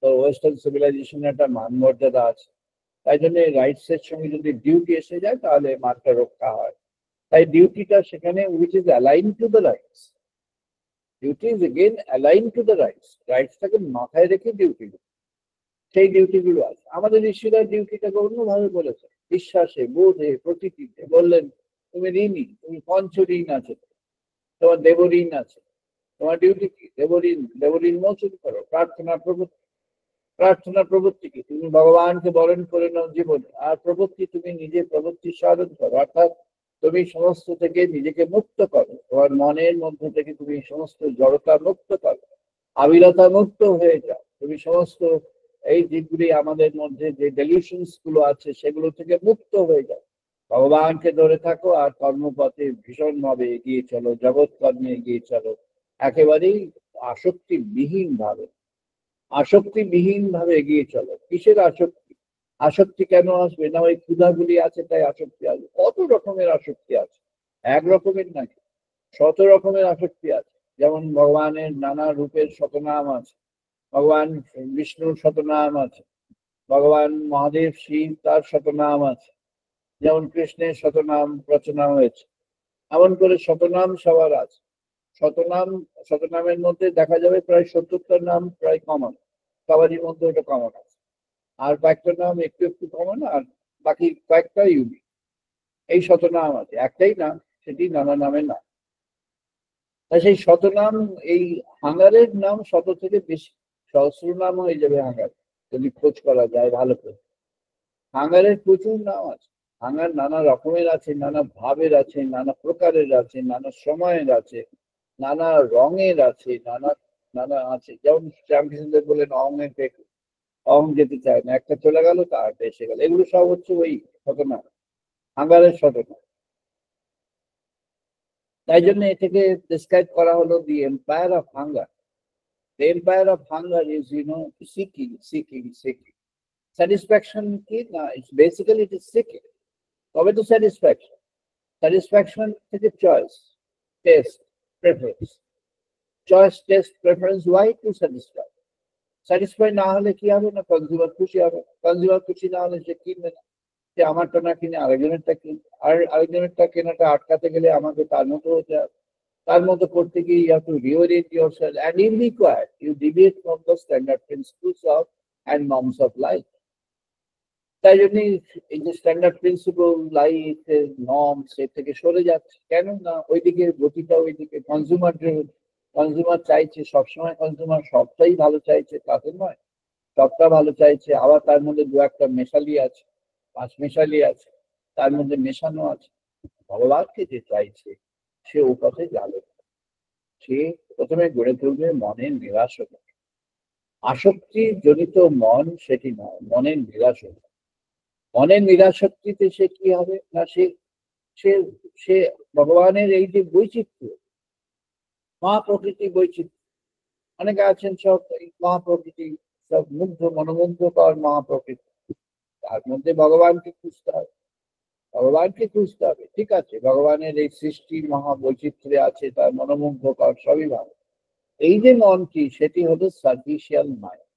তো ওয়েস্টার্ন সিভিলাইজেশনে একটা মান মর্যাদা আছে, তাই জন্য রাইটস এর সঙ্গে যদি ডিউটি এসে যায় তাহলে মানটা রক্ষা হয়। তাই ডিউটিটা সেখানে which is align to the rights. Duty is again align to the rights. রাইটসটাকে মাথায় রেখে ডিউটি, সেই ডিউটিগুলো আছে। আমাদের ঋষিরা ডিউটিটাকে অন্যভাবে বলেছে, বিশ্বাসে, বোধে, প্রতীতিতে। বললেন তুমি ঋণী, তুমি পঞ্চ ঋণ আছে, তোমার দেবঋণ আছে। তোমার ডিউটি কি? দেবঋণ, দেবঋণ মোচন করো। প্রার্থনা প্রবৃত্তি, প্রার্থনা প্রবৃত্তি কি? তুমি ভগবানকে বরণ করে নাও জীবনে। আর প্রবৃত্তি, তুমি নিজে প্রবৃত্তি সাধন করো, অর্থাৎ তুমি সমস্ত থেকে নিজেকে মুক্ত করো। তোমার মনের মধ্যে থেকে তুমি সমস্ত জড়তা মুক্ত করো, আবিলতা মুক্ত হয়ে যাও। তুমি সমস্ত এই যেগুলি আমাদের মধ্যে যে ডেলিউশনস গুলো আছে সেগুলো থেকে মুক্ত হয়ে যাও। ভগবানকে ধরে থাকো আর কর্মপথে ভীষণ ভাবে এগিয়ে চলো, জগৎ কর্মে এগিয়ে চলো, একেবারেই আসক্তিবিহীন ভাবে এগিয়ে চলো। কিসের আসক্তি? আসক্তি কেন আসবে না? ওই ক্ষুধাগুলি আছে তাই আসক্তি আসবে। কত রকমের আসক্তি আছে, এক রকমের নাকি, শত রকমের আসক্তি আছে। যেমন ভগবানের নানা রূপের শতনাম আছে, ভগবান বিষ্ণুর শতনাম আছে, ভগবান মহাদেব শিব তার শতনাম আছে, যেমন কৃষ্ণের শতনাম রচনা হয়েছে। এমন করে শতনাম সবার আছে। শতনাম, শতনামের মধ্যে দেখা যাবে প্রায় 70টা নাম প্রায় কমন, সবারই মধ্যে ওটা কমন আছে। আর কয়েকটা নাম একটু একটু কমন, আর বাকি কয়েকটা ইউনিক। এই শতনাম আছে, একটাই নাম, সেটি নানা নামে নাম। তাই সেই শতনাম, এই হাঙ্গারের নাম শত থেকে বেশি, সহস্র নাম হয়ে যাবে হাঙ্গার, যদি খোঁজ করা যায় ভালো করে। হাঙ্গারের প্রচুর নাম আছে। হাঙ্গার নানা রকমের আছে, নানা ভাবের আছে, নানা প্রকারের আছে, নানা সময়ের আছে, নানা রঙের আছে, নানা নানা আছে। যেমন শ্রীরামকৃষ্ণ বললেন অং যেতে চায় না, একটা চলে গেল তারটা এসে গেল। এগুলো সব হচ্ছে ওই শতনাম, হাঙ্গারের শতনাম। তাই জন্য এটাকে ডিসক্রাইব করা হলো the empire of hunger. The empire of hunger is, seeking. Satisfaction ki na, it's basically it is seeking. তবে তো স্যাটিসফ্যাকশন থেকে choice, taste, preference. Choice, taste, preference, why to satisfy. Satisfy না হলে কি হবে না, কনজিউমার খুশি হবে। কনজিউমার খুশি না হলে সে কিনবে না, সে আমারটা না কিনে আরেকজনেরটা কিনবে। আর আরেকজনেরটা কেনাটা আটকাতে গেলে আমাকে তার মতো হতে হবে। তার মতো করতে গিয়ে you have to reorient yourself, and if required you deviate from the standard principles of and norms of life. তাই জন্য এই যে স্ট্যান্ডার্ড প্রিন্সিপাল, লাইফ নর্মস, এর থেকে সরে যাচ্ছে। কেন না ওইদিকে গতিটা, ওইদিকে কনজিউমার ড্রিভেন। কনজিউমার চাইছে সবসময়, কনজিউমার সবটাই ভালো চাইছে তাতে নয়, সবটা ভালো চাইছে, আবার তার মধ্যে দু একটা মেশালি আছে, পাঁচ মেশালি আছে, তার মধ্যে মেশানো আছে। ভগবানকে যে চাইছে সে ও পথে যাবে, সে প্রথমে গড়ে তুলবে মনের নিরাসতা। আসক্তি জনিত মন সেটি নয়, মনের নিরাসতা। মনের নিরাসক্তিতে সে কি হবে না, সে সে সে ভগবানের এই যে বৈচিত্র্য, মহাপ্রকৃতি বৈচিত্র্য, অনেকে আছেন সব এই মহাপ্রকৃতি, সব মনোমুগ্ধকর মহাপ্রকৃতি, তার মধ্যে ভগবানকে খুঁজতে হবে। ঠিক আছে, ভগবানের এই সৃষ্টি মহাবৈচিত্র্যে আছে, তার মনোমুগ্ধকর, সবই ভালো। এই যে মনটি, সেটি হলো সার্ফিসিয়াল মাইন্ড।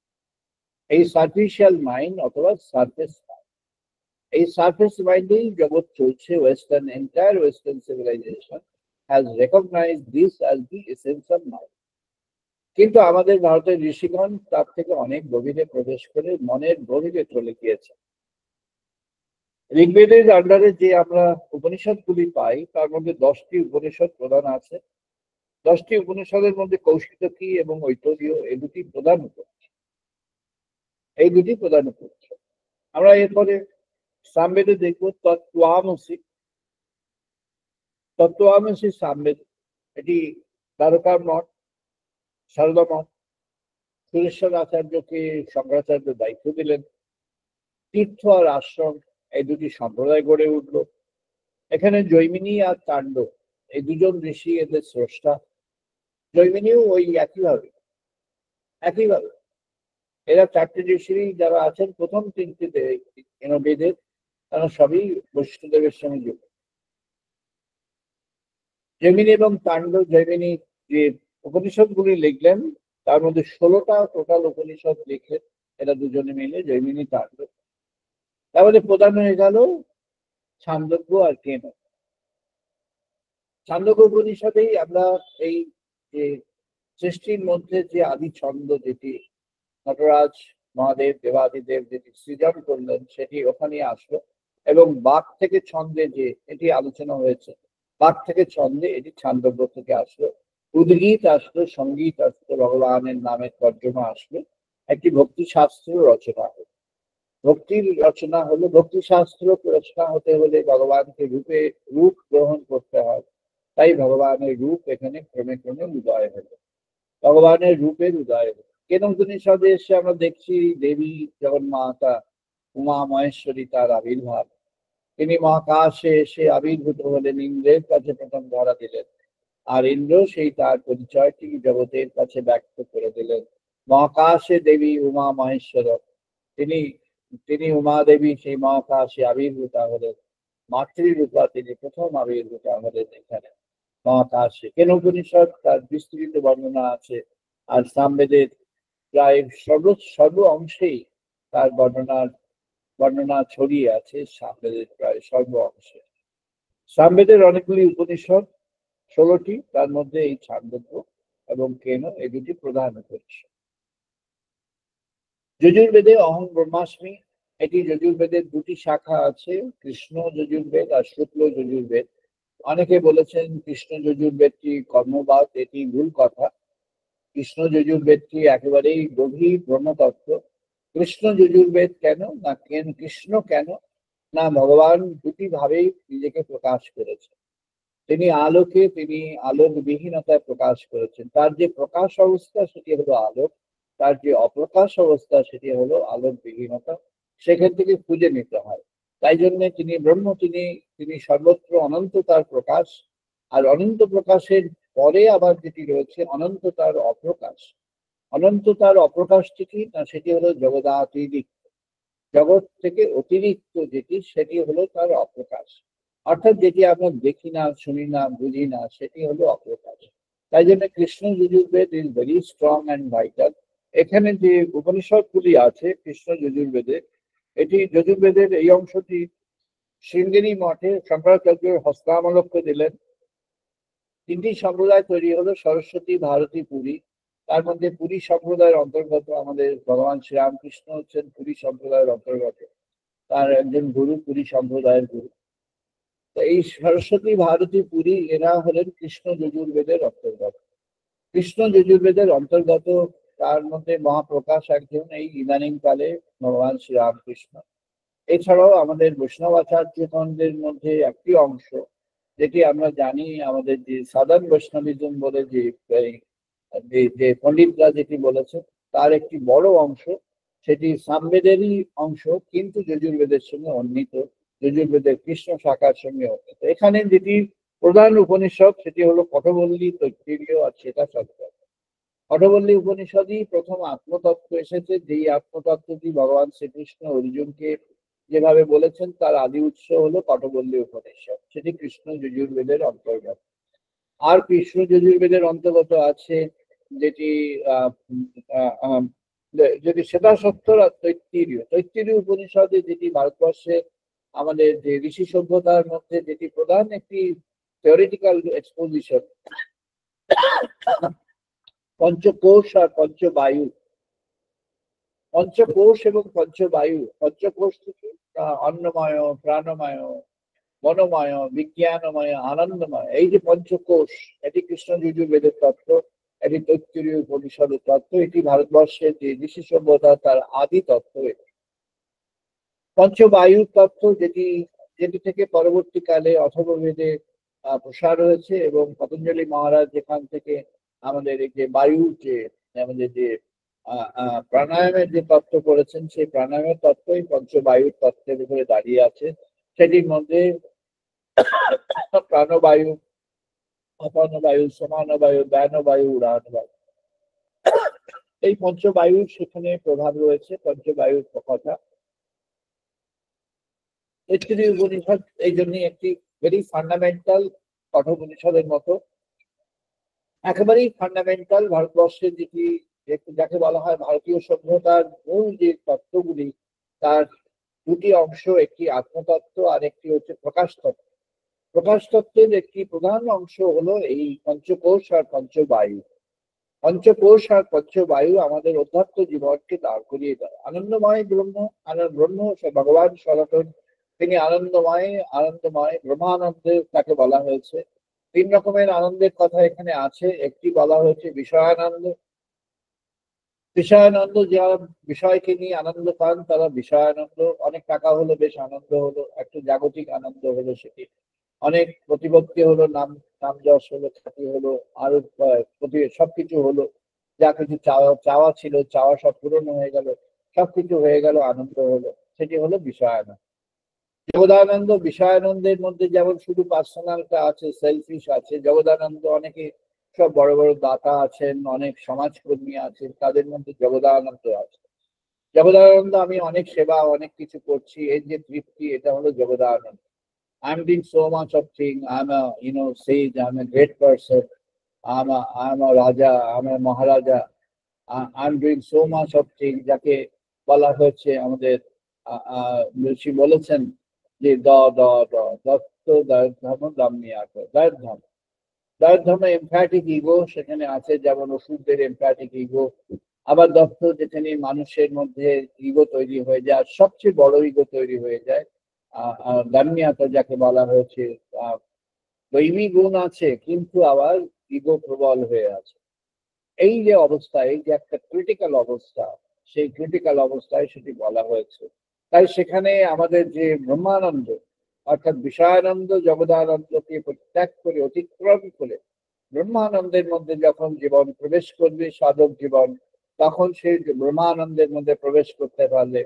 এই সার্ফিসিয়াল মাইন্ড অথবা সার্ফেস মাইন্ড, এই সার্ফেস মাইন্ডেই জগৎ চলছে। Entire western civilisation has recognised this as the essence of mind. কিন্তু আমাদের ভারতের ঋষিগণ তার থেকে অনেক গভীরে প্রবেশ করে মনের গভীরে চলে গিয়েছে। ঋগ্বেদের আন্ডারে যে আমরা উপনিষদ গুলি পাই, তার মধ্যে 10টি উপনিষদ প্রধান আছে। 10টি উপনিষদের মধ্যে কৌশিতকী এবং ঐতরীয় এই দুটি প্রধান উপনিষদ। আমরা এরপরে সামবেদে দেখবো তত্ত্বমসি সামবেদ। এটি দ্বারকার মঠ, সারদা মঠ, সুরেশ্বর আচার্যকে শঙ্করাচার্য দায়িত্ব দিলেন। তীর্থ আর আশ্রম, এই দুটি সম্প্রদায় গড়ে উঠলো। এখানে জৈমিনী আর তাণ্ডব, এই দুজন ঋষি এদের স্রষ্টা। জৈমিনীও ওই একইভাবে এরা চারটে ঋষি যারা আছেন প্রথম তিনটি বেদের, তারা সবই বৈষ্ণদেবের সঙ্গে যুক্ত। জৈমিনী এবং তাণ্ডব, জৈমিনী যে উপনিষদ গুলি লিখলেন তার মধ্যে 16টা টোটাল উপনিষদ লিখলেন এরা দুজনে মিলে, জৈমিনী তাণ্ডব। তারপরে প্রধান হয়ে গেল ছান্দোগ্য আর কেন। ছান্দোগ্য উপনিষদেই আমরা এই যে সৃষ্টির মধ্যে যে আদি ছন্দ, যেটি নটরাজ মহাদেব দেবাদিদেব যেটি সৃজন করলেন, সেটি ওখানে আসলো। এবং বাক থেকে ছন্দে যে এটি আলোচনা হয়েছে, বাক থেকে ছন্দে এটি ছান্দোগ্য থেকে আসলো। উদ্গীত আসলো, সঙ্গীত আসলো, ভগবানের নামের তর্জমা আসলো, একটি ভক্তি শাস্ত্র রচনা হলো। ভক্তি শাস্ত্র রচনা হতে হলে ভগবানকে রূপ গ্রহণ করতে হয়। তাই ভগবানের রূপ এখানে ক্রমে ক্রমে উদয় হলো, ভগবানের রূপের উদয় হলো। কেন উপনিষদে এসে আমরা দেখছি দেবী জগন্মাতা উমা মহেশ্বরী তার আবির্ভাব। তিনি মহাকাশে এসে আবির্ভূত হলেন, ইন্দ্রের কাছে প্রথম ধরা দিলেন, আর ইন্দ্র সেই তার পরিচয়টি জগতের কাছে ব্যক্ত করে দিলেন। মহাকাশে দেবী উমা মহেশ্বর, তিনি তিনি উমা দেবী সেই মহাকাশে আবির্ভূত হলেন, মাতৃরূপা তিনি প্রথম আবির্ভূত হলেন এখানে মহাকাশে। কেন উপনিষদ তার বিস্তৃত বর্ণনা আছে, আর সামবেদের প্রায় সর্ব অংশেই তার বর্ণনা ছড়িয়ে আছে, সামবেদের প্রায় সর্ব অংশে। সামবেদের অনেকগুলি উপনিষদ, 16টি, তার মধ্যে এই ছান্দোগ্য এবং কেন এই দুটি প্রধান উপনিষদ। যজুর্বেদে অহং ব্রহ্মাস্মি, এটি যজুর্বেদের দুটি শাখা আছে, কৃষ্ণ যজুর্বেদ আর শুক্ল যজুর্বেদ। অনেকে বলেছেন কৃষ্ণ যজুর্বেদটি কর্মবাদ, এটি ভুল কথা। কৃষ্ণ যজুর্বেদটি একেবারেই গভীর ব্রহ্মতত্ত্ব। কৃষ্ণ যজুর্বেদ কেন না, কৃষ্ণ কেন না, ভগবান দুটি ভাবেই নিজেকে প্রকাশ করেছেন। তিনি আলোকে, তিনি আলোক বিহীনতায় প্রকাশ করেছেন। তার যে প্রকাশ অবস্থা সেটি হলো আলোক, তার যে অপ্রকাশ অবস্থা সেটি হলো আলোক বিহীনতা। সেখান থেকে খুঁজে নিতে হয়। তাই জন্য তিনি ব্রহ্ম, তিনি সর্বত্র অনন্ত তার প্রকাশ। আর অনন্ত প্রকাশের পরে আবার যেটি রয়েছে অনন্ত তার অপ্রকাশ। অনন্ত তার অপ্রকাশটি কি না, সেটি হলো জগদাতীত, জগৎ থেকে অতিরিক্ত যেটি, সেটি হলো তার অপ্রকাশ। অর্থাৎ যেটি আমরা দেখি না, শুনি না, বুঝি না, সেটি হলো অপ্রকাশ। তাই জন্য Krishna Yajurveda is very strong and vital. এখানে যে উপনিষদগুলি আছে কৃষ্ণ যজুর্বেদে, এটি যজুর্বেদের এই অংশটি শৃঙ্গেরি মঠে শঙ্করাচার্য হস্তামলক্ষ্য দিলেন। তিনটি সম্প্রদায় তৈরি হলো, সরস্বতী, ভারতী, পুরী। তার মধ্যে পুরী সম্প্রদায়ের অন্তর্গত আমাদের ভগবান শ্রীরামকৃষ্ণ হচ্ছেন পুরী সম্প্রদায়ের অন্তর্গত, তার একজন গুরু, পুরী সম্প্রদায়ের গুরু। তো এই সরস্বতী, ভারতী, পুরী এরা হলেন কৃষ্ণ যজুর্বেদের অন্তর্গত। কৃষ্ণ যজুর্বেদের অন্তর্গত তার মধ্যে মহাপ্রকাশ একজন, এই ইদানিং কালে ভগবান শ্রীরামকৃষ্ণ। এছাড়াও আমাদের বৈষ্ণবাচার্যগণদের মধ্যে একটি অংশ, যেটি আমরা জানি আমাদের যে সাধারণ বৈষ্ণবিজম বলে যে পণ্ডিতরা যেটি বলেছে, তার একটি বড় অংশ সেটি সামবেদেরই অংশ, কিন্তু যজুর্বেদের সঙ্গে অন্বিত, যজুর্বেদের কৃষ্ণ শাখার সঙ্গে অন্বিত। এখানে যেটি প্রধান উপনিষদ সেটি হলো কঠোবল্লী, তৈত্তিরীয় আর শ্বেতাশ্বত্র। কঠোবল্লী উপনিষদই প্রথম আত্মতত্ত্ব এসেছে, যেই আত্মতত্ত্বটি ভগবান শ্রীকৃষ্ণ অর্জুনকে যেভাবে বলেছেন তার আদি উৎস হলো কঠোবল্লী উপনিষদ, সেটি কৃষ্ণ যজুর্বেদের অন্তর্গত। আর কৃষ্ণ যজুর্বেদের অন্তর্গত আছে যেটি যেটি শ্বেতাশ্বত্র আর তৈত্তিরীয় উপনিষদে, যেটি ভারতবর্ষে আমাদের যে ঋষি সভ্যতার মধ্যে যেটি প্রধান একটি থিওরিটিক্যাল এক্সপোজিশন, পঞ্চকোষ আর পঞ্চবায়ু। পঞ্চকোষ এবং পঞ্চবায়ু, পঞ্চকোষ থেকে অন্নময়, প্রাণময়, মনোময়, বিজ্ঞানময়, আনন্দময়, এই যে পঞ্চকোষ, এটি কৃষ্ণ যজুর্বেদের তত্ত্ব, এটি তৈত্তিরীয় উপনিষদের তত্ত্ব, এটি ভারতবর্ষের যে ঋষি সভ্যতা তার আদি তত্ত্ব। পঞ্চবায়ুর তত্ত্ব যেটি থেকে পরবর্তীকালে অথর্ববেদে প্রসার হয়েছে, এবং পতঞ্জলি মহারাজ যেখান থেকে আমাদের এই যে বায়ুর যে আমাদের যে প্রাণায়ামের যে তত্ত্ব করেছেন, সেই প্রাণায়ামের তত্ত্বই পঞ্চবায়ুর তত্ত্বের উপরে দাঁড়িয়ে আছে। সেটির মধ্যে প্রাণবায়ু, অপানবায়ু, সমানবায়ু, ব্যানবায়ু, উড়ানবায়ু, এই পঞ্চবায়ুর সেখানে প্রভাব রয়েছে, পঞ্চবায়ুর কথা। তৈত্তিরীয় উপনিষদ এই জন্যই একটি ভেরি ফান্ডামেন্টাল, কঠোপনিষদের মতো একেবারেই ফান্ডামেন্টাল। ভারতবর্ষের যেটি যাকে বলা হয় ভারতীয় সভ্যতার মূল যে তত্ত্বগুলি, তার দুটি অংশ, একটি আত্মতত্ত্ব আর একটি হচ্ছে প্রকাশ তত্ত্ব। প্রকাশ তত্ত্বের একটি প্রধান অংশ হলো এই পঞ্চকোষ আর পঞ্চবায়ু। পঞ্চকোষ আর পঞ্চবায়ু আমাদের অধ্যাত্ম জীবনকে দাঁড় করিয়ে দেয়। আনন্দময় ব্রহ্ম, ব্রহ্ম ভগবান সনাতন, তিনি আনন্দময়, আনন্দময় ব্রহ্মানন্দে তাকে বলা হয়েছে। তিন রকমের আনন্দের কথা এখানে আছে। একটি বলা হয়েছে বিষয়ানন্দ। বিষয়ানন্দ, যারা বিষয়কে নিয়ে আনন্দ পান তারা বিষয়ানন্দ। অনেক টাকা হলো, বেশ আনন্দ হলো, একটু জাগতিক আনন্দ হলো, সেটি অনেক প্রতিপত্তি হলো, নাম যশ হলো, খ্যাতি হলো, আরো সবকিছু হলো, যা কিছু চাওয়া ছিল, চাওয়া সব পূরণ হয়ে গেল, সবকিছু হয়ে গেল, আনন্দ হলো, সেটি হলো বিষয়ানন্দ। জগদানন্দ বিষয়ানন্দের মধ্যে যেমন শুধু পার্সোনালটা আছে, সেলফিশ আছে, জগদানন্দ অনেকে সব বড় বড় দাতা আছেন, অনেক সমাজকর্মী আছেন, তাদের মধ্যে জগদানন্দ আছে। জগদানন্দ আমি অনেক সেবা অনেক কিছু করছি, এর যে তৃপ্তি, এটা হলো Jagadananda. I'm doing so much of thing. I'm a, sage. I'm a great person. I'm a Raja. I'm a Maharaja. I'm doing so much of thing. যাকে বলা হচ্ছে আমাদের ঋষি বলেছেন যে দত্ত ধর্ম দাম্মিয়া ধর্ম এমফ্যাটিক ইগো সেখানে আছে, যেমন ওষুধের এমফ্যাটিক ইগো। আবার দত্ত যেখানে মানুষের মধ্যে ইগো তৈরি হয়ে যায়, আর সবচেয়ে বড় ইগো তৈরি হয়ে যায় দাম্মিয়াতা যাকে বলা হয়েছে। দৈবী গুণ আছে কিন্তু আবার ইগো প্রবল হয়ে আছে। এই যে অবস্থা, এই যে একটা ক্রিটিক্যাল অবস্থা, সেই ক্রিটিক্যাল অবস্থায় সেটি বলা হয়েছে। তাই সেখানে আমাদের যে ব্রহ্মানন্দ অর্থাৎ বিষয়ানন্দ জগদানন্দকে পরিত্যাগ করে অতিক্রম করে ব্রহ্মানন্দের মধ্যে যখন জীবন প্রবেশ করবে, সাধক জীবন, তখন সেই ব্রহ্মানন্দের মধ্যে প্রবেশ করতে পারলে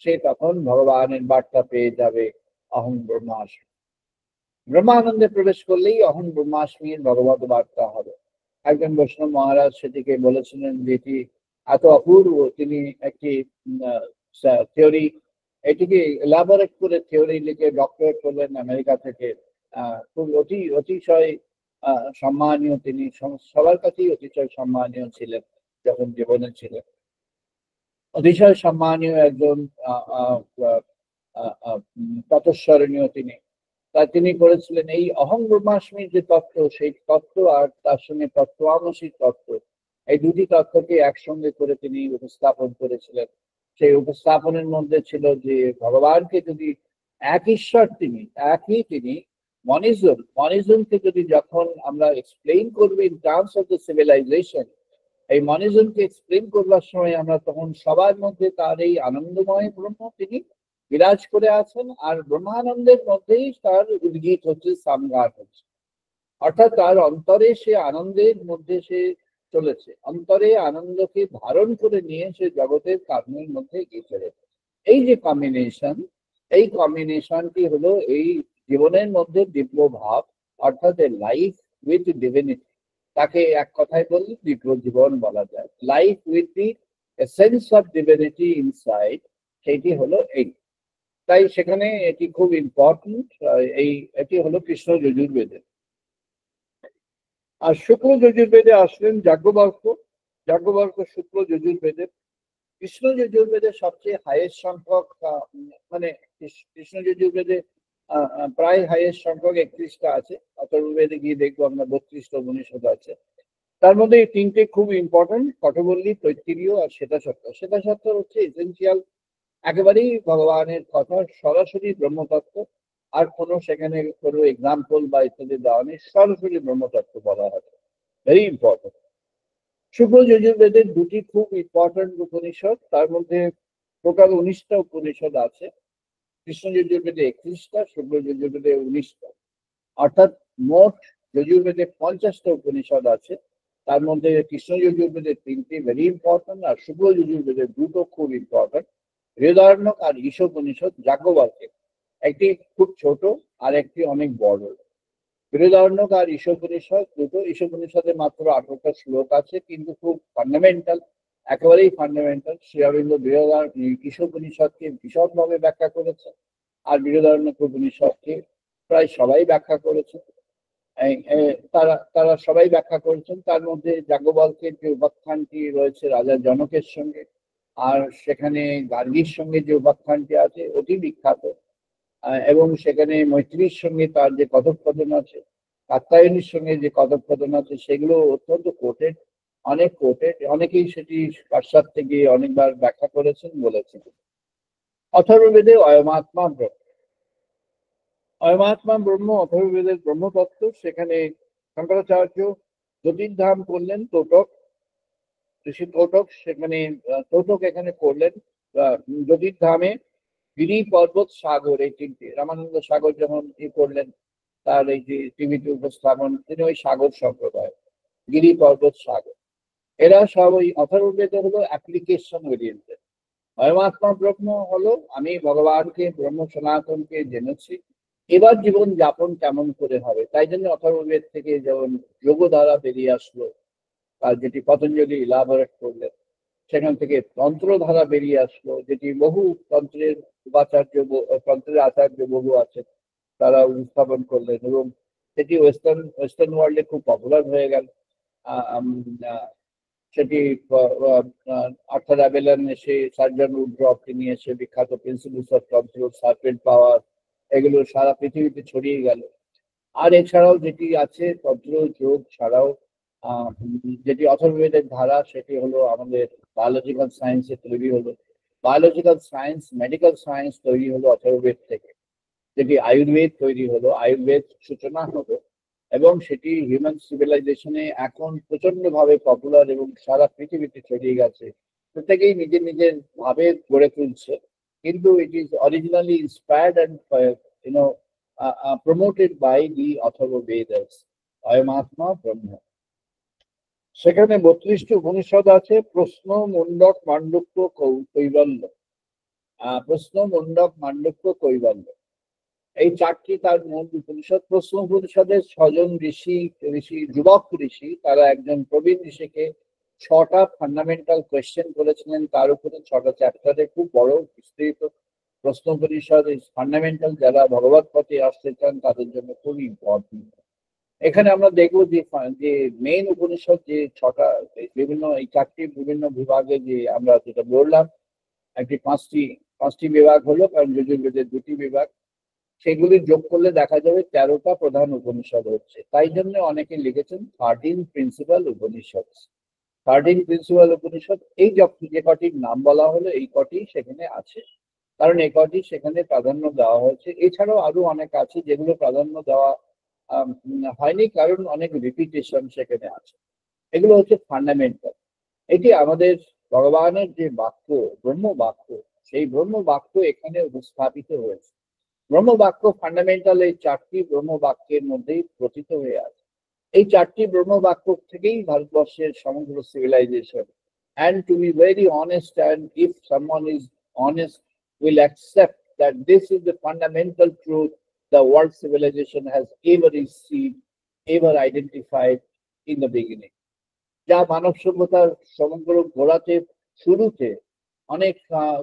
সে তখন ভগবানের বার্তা পেয়ে যাবে, অহং ব্রহ্মাস্মি। ব্রহ্মানন্দে প্রবেশ করলেই অহং ব্রহ্মাস্মির ভগবত বার্তা হবে। একজন বৈষ্ণব মহারাজ সেটিকে বলেছিলেন, যেটি এত অপূর্ব, তিনি একটি থিওরি, এটিকে এলাবোরেট করে থিওরি লিখে ডক্টরেট করলেন আমেরিকা থেকে। খুব অতিশয় সম্মানীয়, তিনি সবার কাছেই অতিশয় সম্মানীয় ছিলেন যখন জীবনে ছিলেন। অতিশয় সম্মানীয় একজন ততস্মরণীয় তিনি। তিনি করেছিলেন এই অহং ব্রহ্মাস্মির যে তত্ত্ব, সেই তত্ত্ব আর তার সঙ্গে তত্ত্বাংশিক তত্ত্ব, এই দুটি তত্ত্বকে একসঙ্গে করে তিনি উপস্থাপন করেছিলেন। সেই উপস্থাপনের মধ্যে ছিল যে ভগবানকে যদি এক ঈশ্বর, তিনি মনিজমকে যদি যখন আমরা এক্সপ্লেইন করবো in terms of the civilisation, এই মনিজমকে এক্সপ্লেইন করবার সময় আমরা তখন সবার মধ্যে তার এই আনন্দময় ব্রহ্ম তিনি বিরাজ করে আছেন, আর ব্রহ্মানন্দের মধ্যেই তার উদ্গীত হচ্ছে, সামগান হচ্ছে। অর্থাৎ তার অন্তরে সে আনন্দের মধ্যে সে চলেছে, অন্তরে আনন্দকে ধারণ করে নিয়ে সে জগতের কর্মের মধ্যে গিয়ে চলেছে। এই যে কম্বিনেশন, এই কম্বিনেশনটি হলো এই জীবনের মধ্যে দিব্য ভাব, অর্থাৎ এ লাইফ উইথ ডিভিনিটি। তাকে এক কথায় বললে দিব্য জীবন বলা যায়। Life with the essence of divinity inside, সেটি হলো এই। তাই সেখানে এটি খুব ইম্পর্টেন্ট। এটি হলো কৃষ্ণ যজুর্বেদে। আর শুক্ল যজুর্বেদে আসলেন যাজ্ঞবল্ক্য শুক্ল যজুর্বেদে। কৃষ্ণ যজুর্বেদে সবচেয়ে হাইয়েস্ট সংখ্যক, মানে কৃষ্ণ যজুর্বেদে প্রায় হাইয়েস্ট সংখ্যক 31টা আছে। অথর্ববেদে গিয়ে দেখবো আমরা 32টা উপনিষদ আছে। তার মধ্যে এই তিনটে খুব ইম্পর্টেন্ট, কঠোবল্লী, তৈত্তিরীয় আর শ্বেতাসত্র। শ্বেতাসত্র হচ্ছে এসেন্সিয়াল, একেবারেই ভগবানের কথা, সরাসরি ব্রহ্মতত্ত্ব, আর কোনো সেখানে কোনো এক্সাম্পল বা ইত্যাদি দেওয়া নেই, সরাসরি ব্রহ্মতত্ত্ব বলা হয়, ভেরি ইম্পর্টেন্ট। শুক্ল যজুর্বেদের দুটি খুব ইম্পর্টেন্ট উপনিষদ, তার মধ্যে টোটাল 19টা উপনিষদ আছে। কৃষ্ণ যজুর্বেদে 31টা, শুক্ল যজুর্বেদে 19টা, অর্থাৎ মোট যজুর্বেদে 50টা উপনিষদ আছে। তার মধ্যে কৃষ্ণ যজুর্বেদের 3টি ভেরি ইম্পর্টেন্ট, আর শুক্ল যজুর্বেদের 2টো খুব ইম্পর্টেন্ট, বৃহদারণ্যক আর ঈশোপনিষদ। যাজ্ঞবল্ক্যের একটি খুব ছোট আর একটি অনেক বড়। বৃহদারণ্যক আর ঈশোপনিষদ দুটো। ঈশোপনিষদে মাত্র 18টা শ্লোক আছে, কিন্তু খুব ফান্ডামেন্টাল, একেবারেই ফান্ডামেন্টাল। শ্রী অরবিন্দ ঈশোপনিষদকে ভীষণভাবে ব্যাখ্যা করেছে, আর বৃহদারণ্যক উপনিষদকে প্রায় সবাই ব্যাখ্যা করেছে। তারা সবাই ব্যাখ্যা করেছেন। তার মধ্যে যাজ্ঞবল্ক্যের যে উপাখ্যানটি রয়েছে রাজা জনকের সঙ্গে, আর সেখানে গার্গীর সঙ্গে যে উপাখ্যানটি আছে অতি বিখ্যাত, এবং সেখানে মৈত্রীর সঙ্গে তার যে কথোপকথন আছে, কাত্যায়নীর সঙ্গে যে কথোপকথন আছে, সেগুলো অত্যন্ত কোটেড, অনেক কোটেড। অনেকেই সেটি পাশ্চাত্য থেকে অনেকবার ব্যাখ্যা করেছেন, বলেছেন। অথর্ববেদে অয়মাত্মা ব্রহ্ম, অয়মাত্মা ব্রহ্ম অথর্ববেদের ব্রহ্মতত্ত্ব। সেখানে শঙ্করাচার্য জ্যোতির্ধাম করলেন, তোটক ঋষি তোটক, সেখানে তোটক এখানে করলেন জ্যোতির্ধামে। গিরি, পর্বত, সাগর, এই তিনটি। রামানন্দ সাগর যখন করলেন তার এই যে টিভিতে উপস্থাপন, তিনি ওই সাগর সম্প্রদায়, গিরি, পর্বত, সাগর, এরা সব ওই অথর্ববেদে হলো অ্যাপ্লিকেশন ওরিয়েন্টেড। অয়মাত্মা ব্রহ্ম হলো আমি ভগবানকে ব্রহ্ম সনাতনকে জেনেছি, এবার জীবন যাপন কেমন করে হবে। তাই জন্য অথর্ববেদ থেকে যেমন যোগধারা বেরিয়ে আসলো, আর যেটি পতঞ্জলি ইলাবোরেট করলেন, সেখান থেকে তন্ত্রধারা বেরিয়ে আসলো, যেটি বহু তন্ত্রের উপাচার্য তন্ত্রের আচার্য বহু আছেন, তারা উপস্থাপন করলেন এবং সেটি ওয়েস্টার্ন ওয়ার্ল্ডে খুব পপুলার হয়ে গেল। আহ, উম, আহ, সেটি আর্থার অ্যাবেলন এসে সার্জন উড্রফ তিনি এসে বিখ্যাত প্রিন্সিপলস অফ কন্ট্রোল, সার্পেন্ট পাওয়ার, এগুলো সারা পৃথিবীতে ছড়িয়ে গেল। আর এছাড়াও যেটি আছে তন্ত্র যোগ ছাড়াও যেটি অথর্ববেদের ধারা, সেটি হলো আমাদের বায়োলজিক্যাল সায়েন্সে তৈরি হলো। বায়োলজিক্যাল সায়েন্স, মেডিকেল সায়েন্স তৈরি হলো অথর্ববেদ থেকে, যেটি আয়ুর্বেদ তৈরি হলো, আয়ুর্বেদ সূচনা হলো, এবং সেটি হিউম্যান সিভিলাইজেশনে এখন প্রচন্ড ভাবে পপুলার এবং সারা পৃথিবীতে ছড়িয়ে গেছে। প্রত্যেকেই নিজের নিজের ভাবে গড়ে তুলছে, কিন্তু it is originally inspired and you know promoted by the Atharva Vedas, অয়মাত্মা ব্রহ্ম। সেখানে 32টি উপনিষদ আছে, প্রশ্ন, মুন্ডক, মান্ডুক্য, কৈবল্য। প্রশ্ন, মুন্ডক, মান্ডুক্য, কৈবল্য, এই চারটি তার মূল উপনিষদ। প্রশ্ন উপনিষদের 6জন যুবক ঋষি, তারা একজন প্রবীণ ঋষিকে 6টা ফান্ডামেন্টাল কোয়েশ্চেন করেছিলেন, তার উপরে 6টা চ্যাপ্টারে খুব বড় বিস্তৃত প্রশ্ন উপনিষদ। ফান্ডামেন্টাল যারা ভগবত পথে আসতে চান তাদের জন্য খুবই ইম্পর্টেন্ট। এখানে আমরা দেখবো যে মেইন উপনিষদ যে 6টা, বিভিন্ন এই 4টি বিভিন্ন বিভাগে, যে আমরা যেটা বললাম একটি পাঁচটি বিভাগ হলো, কারণ যজুর্বেদের 2টি বিভাগ, সেগুলি যোগ করলে দেখা যাবে 13টা প্রধান উপনিষদ হচ্ছে। তাই জন্য অনেকে লিখেছেন 13 প্রিন্সিপাল উপনিষদ। 13 প্রিন্সিপাল উপনিষদ, এই যে কটির নাম বলা হলো এই কটি সেখানে আছে, কারণ এই কটি সেখানে প্রাধান্য দেওয়া হয়েছে। এছাড়াও আরো অনেক আছে যেগুলো প্রাধান্য দেওয়া হয়নি, কারণ অনেক রিপিটেশন সেখানে আছে। এগুলো হচ্ছে ফান্ডামেন্টাল। এটি আমাদের ভগবানের যে বাক্য, ব্রহ্ম বাক্য, সেই ব্রহ্ম বাক্য এখানে উপস্থাপিত হয়েছে। ব্রহ্মবাক্য ফান্ডামেন্টাল এই 4টি ব্রহ্মবাক্যের মধ্যেই প্রথিত হয়ে আছে। এই 4টি ব্রহ্মবাক্য থেকেই ভারতবর্ষের সমগ্র civilisation. And to be very honest, and if someone is honest, will accept that this is the fundamental truth the world civilization has ever received, ever identified in the beginning. যা মানব সভ্যতার সমগ্র গোড়াতে, শুরুতে অনেক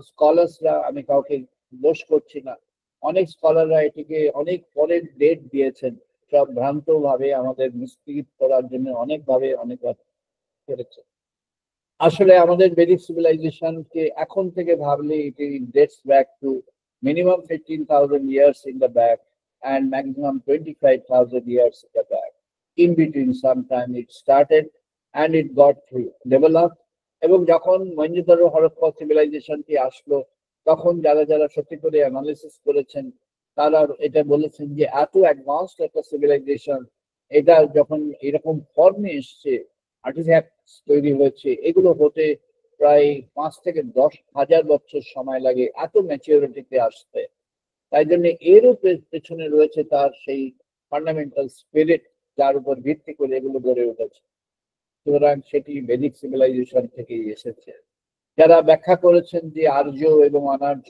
স্কলার্সরা, আমি কাউকে দোষ করছি না, অনেক স্কলাররা এটিকে অনেক পরের ডেট দিয়েছেন, সব ভ্রান্ত ভাবে আমাদের মিসলিড করার জন্য অনেকভাবে অনেকবার করেছে। আসলে আমাদের বেদিক সিভিলাইজেশনকে এখন থেকে ভাবলে it dates back to minimum 15,000 years in the back and maximum 25,000 years in the back. In between sometime it started and it got developed. এবং যখন মহেঞ্জোদারো হরপ্পা সিভিলাইজেশনটি আসলো, তখন যারা যারা সত্যি করে অ্যানালিসিস করেছেন তারা এটা বলেছেন যে এত অ্যাডভান্সড একটা সিভিলাইজেশন, এটা যখন এরকম ফর্মে এসছে, আর্টিফ্যাক্টস তৈরি হয়েছে, এগুলো হতে প্রায় 5 থেকে 10,000 বছর সময় লাগে এত ম্যাচিউরিটিতে আসতে। তাই জন্য এরও পেছনে রয়েছে তার সেই ফান্ডামেন্টাল স্পিরিট, যার উপর ভিত্তি করে এগুলো গড়ে উঠেছে। সুতরাং সেটি বেদিক সিভিলাইজেশন থেকেই এসেছে। যারা ব্যাখ্যা করেছেন যে আর্য এবং অনার্য,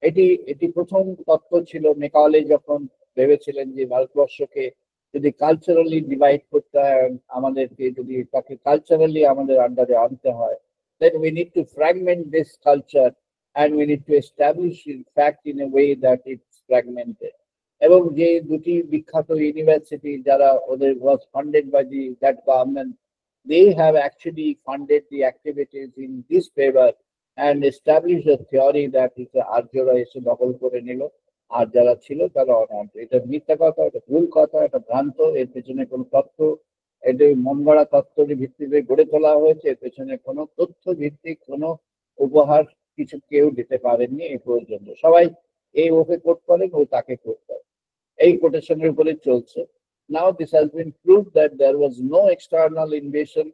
এটি এটি প্রথম তত্ত্ব ছিল। মেকালে যখন ভেবেছিলেন যে ভারতবর্ষকে যদি কালচারালি ডিভাইড করতে হয়, আমাদেরকে যদি তাকে কালচারালি আমাদের আন্ডারে আনতে হয়, then we need to fragment this culture and we need to establish in fact in a way that it's fragmented. এবং যে 2টি বিখ্যাত ইউনিভার্সিটি যারা ওদের was funded by that government, they have actually funded the activities in this favor and established a theory that is আর্যরা এসে দখল করে নিল, আর যারা ছিল তারা অনার্য। এটা মিথ্যা কথা, এটা ভুল কথা, এটা ভ্রান্ত। এর পেছনে কোনো তথ্য, এটা মন গড়া তথ্যের ভিত্তিতে গড়ে তোলা হয়েছে। এর পেছনে কোনো তথ্য ভিত্তিক কোনো উপহার কিছু কেউ দিতে পারেননি এই পর্যন্ত। সবাই এই ওকে কোট করেন, ও তাকে কোট করে, এই কোটেশনের উপরে চলছে। Now this has been proved that there was no external invasion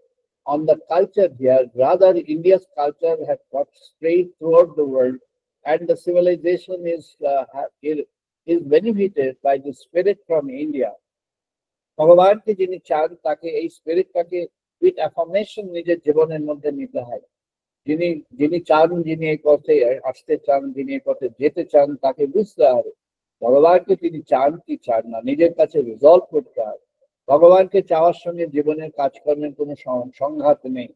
on the culture here. Rather, India's culture has got spread throughout the world, and the civilization is benefited by the spirit from India. ভগবানকে যিনি চান তাকে এই স্পিরিটটাকে with affirmation নিজের জীবনের মধ্যে নিতে হয়। যিনি যিনি চান, যিনি এই পথে আসতে চান, যিনি এই পথে যেতে চান, তাকে বুঝতে হবে ভগবানকে তিনি চান কি চান না, নিজের কাছে রিজলভ করতে হবে। ভগবানকে চাওয়ার সঙ্গে জীবনের কাজকর্মের কোনো সংঘাত নেই।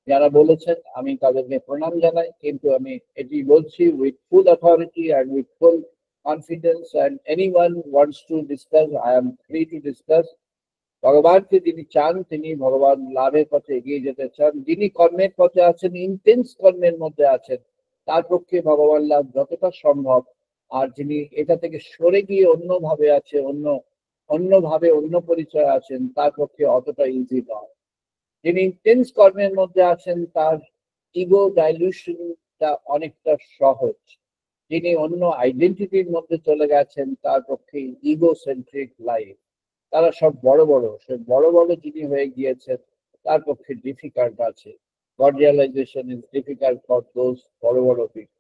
যারা বলেছেন আমি তাদেরকে প্রণাম জানাই, কিন্তু আমি এটি বলছি with full authority and with full confidence, and anyone wants to discuss, I am free to discuss. ভগবানকে যিনি চান তিনি ভগবান লাভের পথে এগিয়ে যেতে চান, যিনি কর্মের পথে আছেন, ইন্টেন্স কর্মের মধ্যে আছেন, তার পক্ষে ভগবান লাভ যতটা সম্ভব। আর যিনি এটা থেকে সরে গিয়ে অন্যভাবে আছে, অন্যভাবে অন্য পরিচয় আছেন, তার পক্ষে অতটা ইজি নয়। যিনি ইন্টেন্স কর্মের মধ্যে আছেন তার ইগো ডাইলিউশনটা অনেকটা সহজ। যিনি অন্য আইডেন্টিটির মধ্যে চলে গেছেন তার পক্ষে ইগো সেন্ট্রিক লাইফ, তারা সব বড় বড়, সে বড় বড় যিনি হয়ে গিয়েছেন তার পক্ষে ডিফিকাল্ট আছে। God realisation is difficult for those বড় বড় পিপল।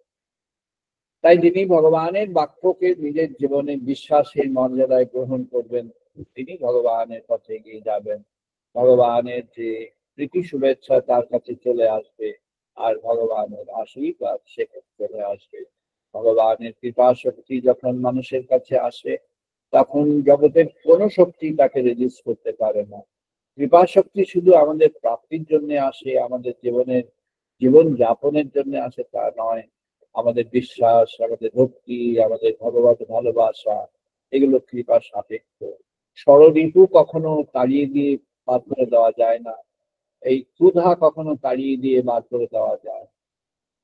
তাই যিনি ভগবানের বাক্যকে নিজের জীবনে বিশ্বাসের মর্যাদায় গ্রহণ করবেন তিনি ভগবানের পথে এগিয়ে যাবেন। ভগবানের যে প্রীতি শুভেচ্ছা তার কাছে চলে আসবে, আর ভগবানের আশীর্বাদ সেখানে চলে আসবে। ভগবানের কৃপা শক্তি যখন মানুষের কাছে আসে তখন জগতের কোনো শক্তি তাকে রেজিস্ট করতে পারে না। কৃপা শক্তি শুধু আমাদের প্রাপ্তির জন্য আসে, আমাদের জীবন যাপনের জন্য আসে তা নয়। আমাদের বিশ্বাস, আমাদের ভক্তি, আমাদের ভগবত ভালোবাসা, এগুলো কৃপা সাপেক্ষ। ষড়ঋতু কখনো তাড়িয়ে দিয়ে বাদ করে দেওয়া যায় না, এই ক্ষুধা কখনো তাড়িয়ে দিয়ে বাদ করে দেওয়া যায়।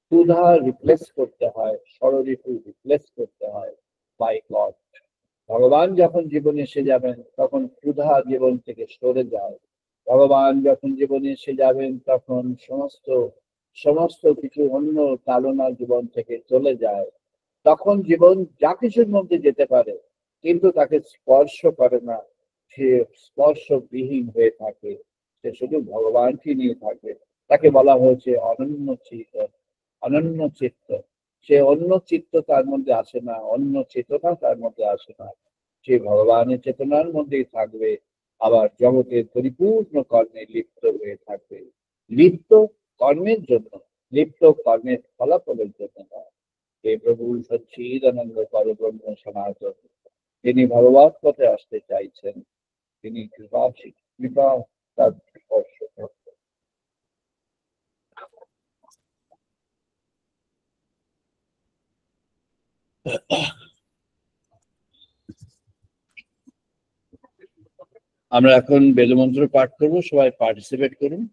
ক্ষুধা রিপ্লেস করতে হয়, ষড়ঋতু রিপ্লেস করতে হয় বাই গড। ভগবান যখন জীবনে এসে যাবেন তখন ক্ষুধা জীবন থেকে সরে যায়। ভগবান যখন জীবনে এসে যাবেন তখন সমস্ত সমস্ত কিছু অন্য চালনা জীবন থেকে চলে যায়। তখন জীবন যা কিছুর মধ্যে যেতে পারে কিন্তু তাকে স্পর্শ করে না, সে স্পর্শবিহীন হয়ে থাকে, সে শুধু ভগবানকে নিয়ে থাকে। তাকে বলা হয়েছে অনন্য চিত্ত, অনন্য চিত্ত। সে অন্য চিত্ত তার মধ্যে আসে না, অন্য চেতনা তার মধ্যে আসে না, সে ভগবানের চেতনার মধ্যেই থাকবে, আবার জগতের পরিপূর্ণ কর্মে লিপ্ত হয়ে থাকবে। লিপ্ত কর্মের জন্য, লিপ্ত কর্মের ফলাফলের জন্য নয়। হে প্রভু সচ্চিদানন্দ পরব্রহ্ম সনাতন, তিনি ভগবত পথে আসতে চাইছেন, তিনি কৃপা তার স্পর্শ করবেন। আমরা এখন বেদমন্ত্র পাঠ করবো, সবাই পার্টিসিপেট করুন।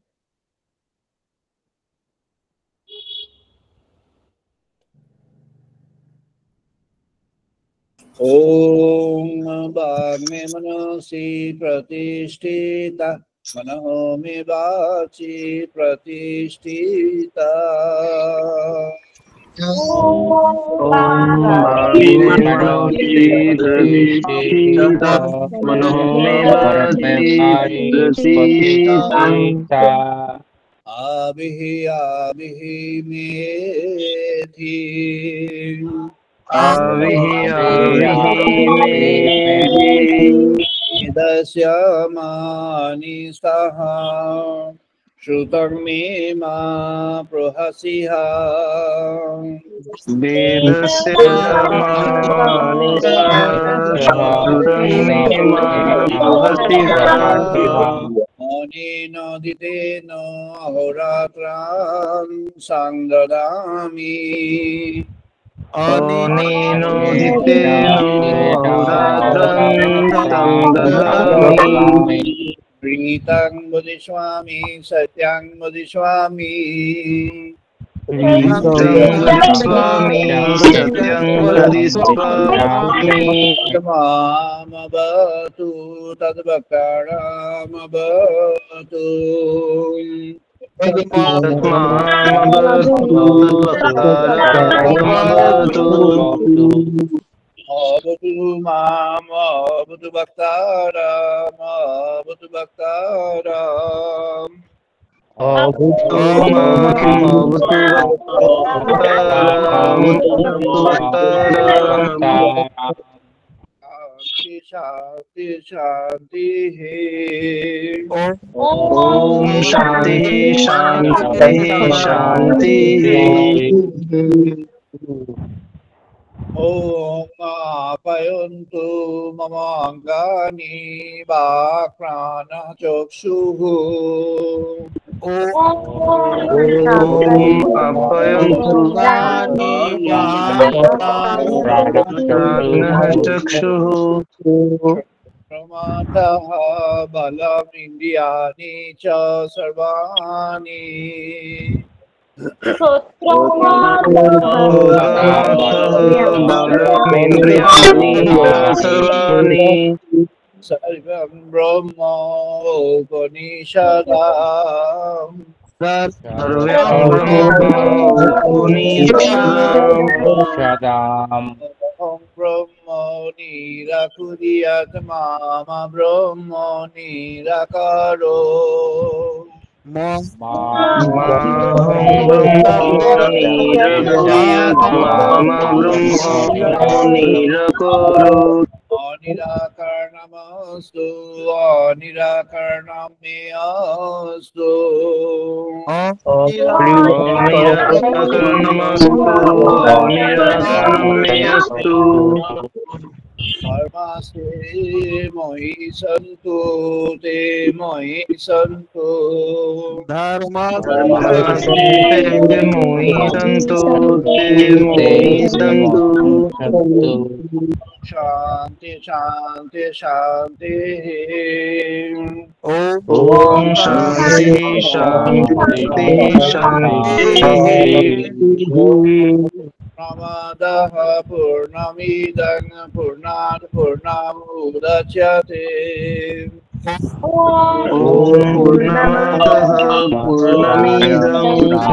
ओम वाग्मे मनसि प्रतिष्ठिता, मनः मे वाचि प्रतिष्ठिता। आभिः आभिः मेधि दस्यमानि सह श्रुतं मे मा प्रहसिः अनेनोदितेन अहोरात्रां संददामि प्रीतं बुद्धिस्वामी सत्यं बुद्धिस्वामी मामवतु तद्भक्तानामवतु अवतु माम अवतु भक्ताराम अवतु भक्ताराम शांति शांति ओम शांति शांति शांति। ओम आपयन्तु मम अङ्गानि वाक्प्राणचक्षुः। ओम अपयन्तु प्राणचक्षुः। प्रमादः बलमिन्द्रियाणि च सर्वाणि। बलमिन्द्रियाणि सर्वाणि। सर्वं ब्रह्म उपनिषदाम्। सर्वं ब्रह्म उपनिषदाम्। अहं ब्रह्म निराकुर्यात् माम ब्रह्म निराकरो। मामहं ब्रह्म निरकुर्यात् माम ब्रह्म निरकरोत्। अनिराकरणमस्तु अनिराकरणं मे अस्तु। निराकरणमस्तु निराकरणं मे अस्तु। धर्मास्ते मयि सन्तु ते मयि सन्तु। धर्मास्ते मोहि सन्तु ते मोहि सन्तु। शान्ति शान्ति शान्ति। ओम शांति शांति शांति। प्रमादः पूर्णमिदं पूर्णात् पूर्णमुदच्यते। ओम पूर्णमतः पूर्णमिदं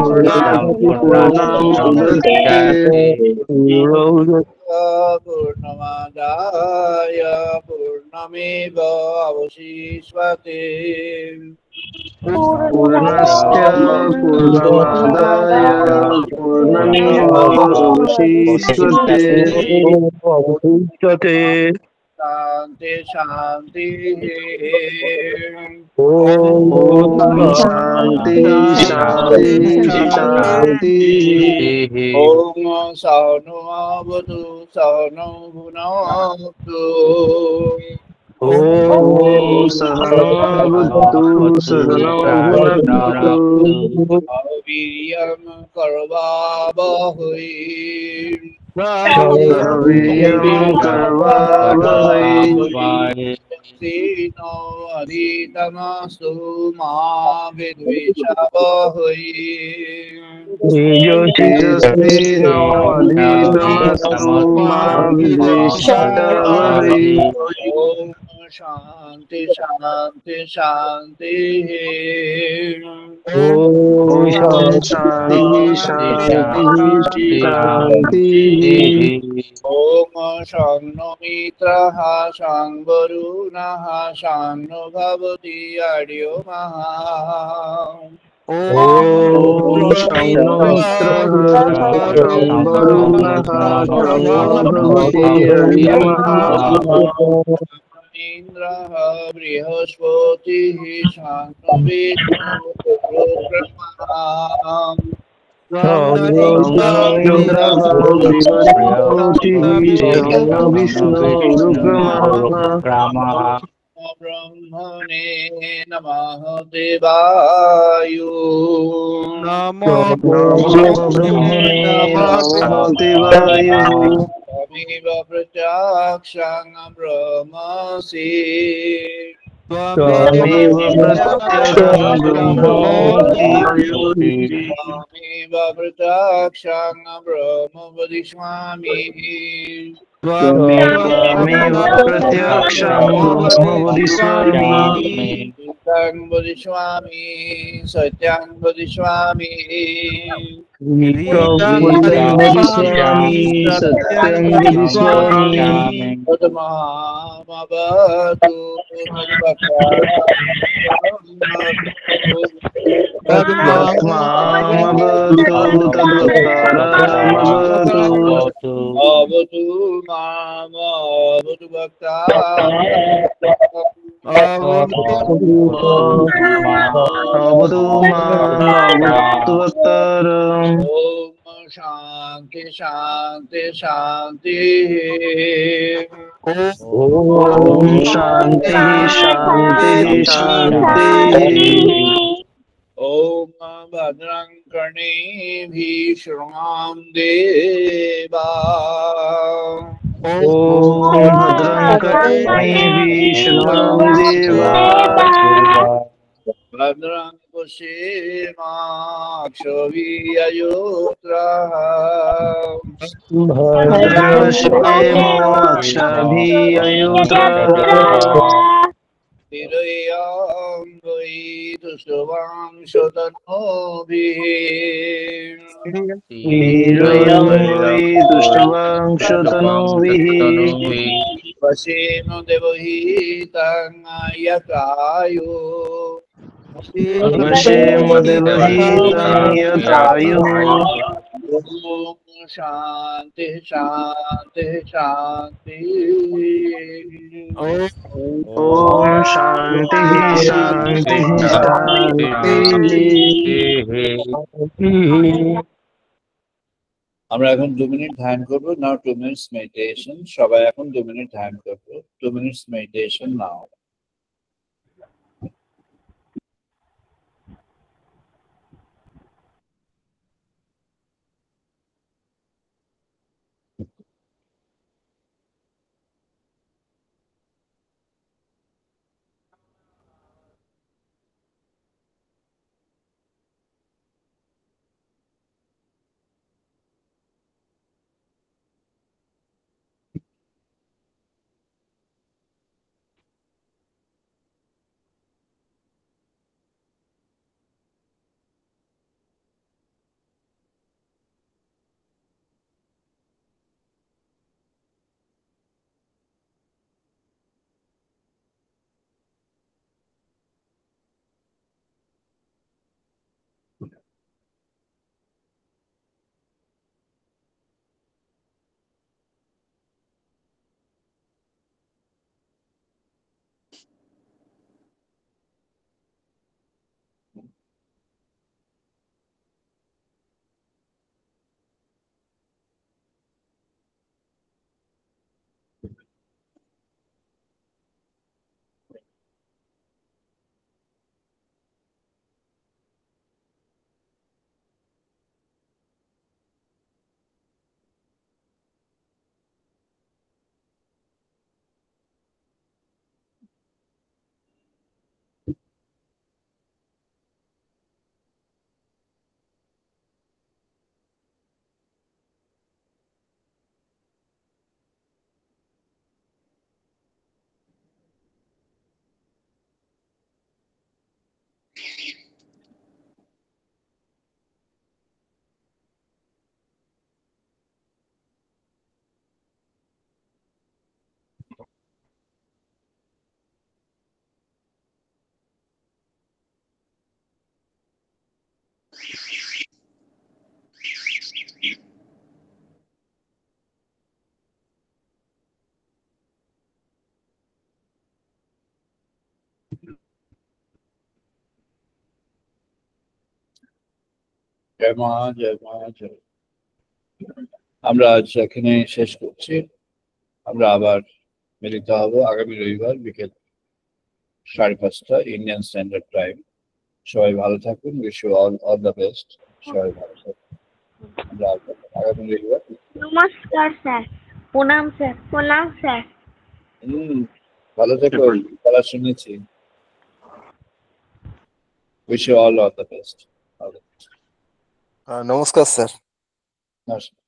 पूर्णात् पूर्णमुदच्यते। पूर्णमादाय पूर्णमेव अवशिष्यते। पूर्णस्य पूर्णमादाय पूर्णमेवावशिष्यते। शान्ति शान्ति। ओम शांति शांति शांति। ॐ सौनो भवतु सौनो भुनक्तु। ओम सहनो भुनक्तु सहनो भुनक्तु। वीर्यं करवावहै वीर्यं करवावहै। तेनो अधितमस्तु मा विद्विषावहै। तेजस्विनो अधितमस्तु मा विद्विषावहै। ओम शांति शांति शांति। ओम शांति शांति शांति। ओम शं नो मित्रः शं वरुणः शं नो भवति आर्योमः। ओम शं नो मित्रः शं वरुणः शं नो भवति अर्यमः। इंद्रः बृहस्पतिः शं नो इंद्रः बृहस्पतिः शं नो विष्णुरुक्रमः। ब्रह्मणे नमः देवाय। नमो ब्रह्मणे नमो देवाय। त्वमेव प्रत्यक्षं ब्रह्मसि। त्वमेव प्रत्यक्षं ब्रह्मासि। त्वमेव प्रत्यक्षं ब्रह्म वदिष्यामि। त्वमेव प्रत्यक्षं ब्रह्म वदिष्यामि। सत्यं वदिष्यामि सत्यं वदिष्यामि। सत्यं वदिष्यामि सत्यं वदिष्यामि। तद्मामवतु तद्वक्तामवतु तद्वक्तारमवतु। अवतु मामवतु বক্তা অবতু মাং অবতু বক্তারম। ওম শান্তি শান্তি শান্তি। ওম শান্তি শান্তি শান্তি। ওম ভদ্রং কর্ণেভিঃ শৃণুয়াম দেবা। ওম ভদ্রং কর্ণেভিঃ শৃণুয়াম দেবা। ভদ্রং পশ্যेमाक्षभिर्यजत्राः। भद्रं पश्येमाक्षभिर्यजत्राः। तिरयाङ्गैस्तुष्टवांशतनोभिः। वीर्यं दुष्टवांशतनुभिः। पश्येम देवहितं यथायु। पश्येम देवहितं यथायुः। ओम शांति शांति शांति। ओम शांति शांति शांति। আমরা এখন 2 মিনিট ধ্যান করব। নাও 2 minutes meditation. সবাই এখন 2 মিনিট ধ্যান করব। 2 minutes meditation নাও। জয় মা জয় মা জয়। আমরা আজ এখানে শেষ করছি। আমরা আবার মিলিত হব আগামী রবিবার বিকেল 5:30 ইন্ডিয়ান স্ট্যান্ডার্ড টাইম। সবাই ভালো থাকুন। Wish you all the best. সবাই ভালো থাকুন। আমরা আগামী রবিবার। নমস্কার স্যার। প্রণাম স্যার। প্রণাম স্যার। ভালো থেকো। বলা শুনেছি। Wish you all the best. নমস্কার স্যার। নমস্কার।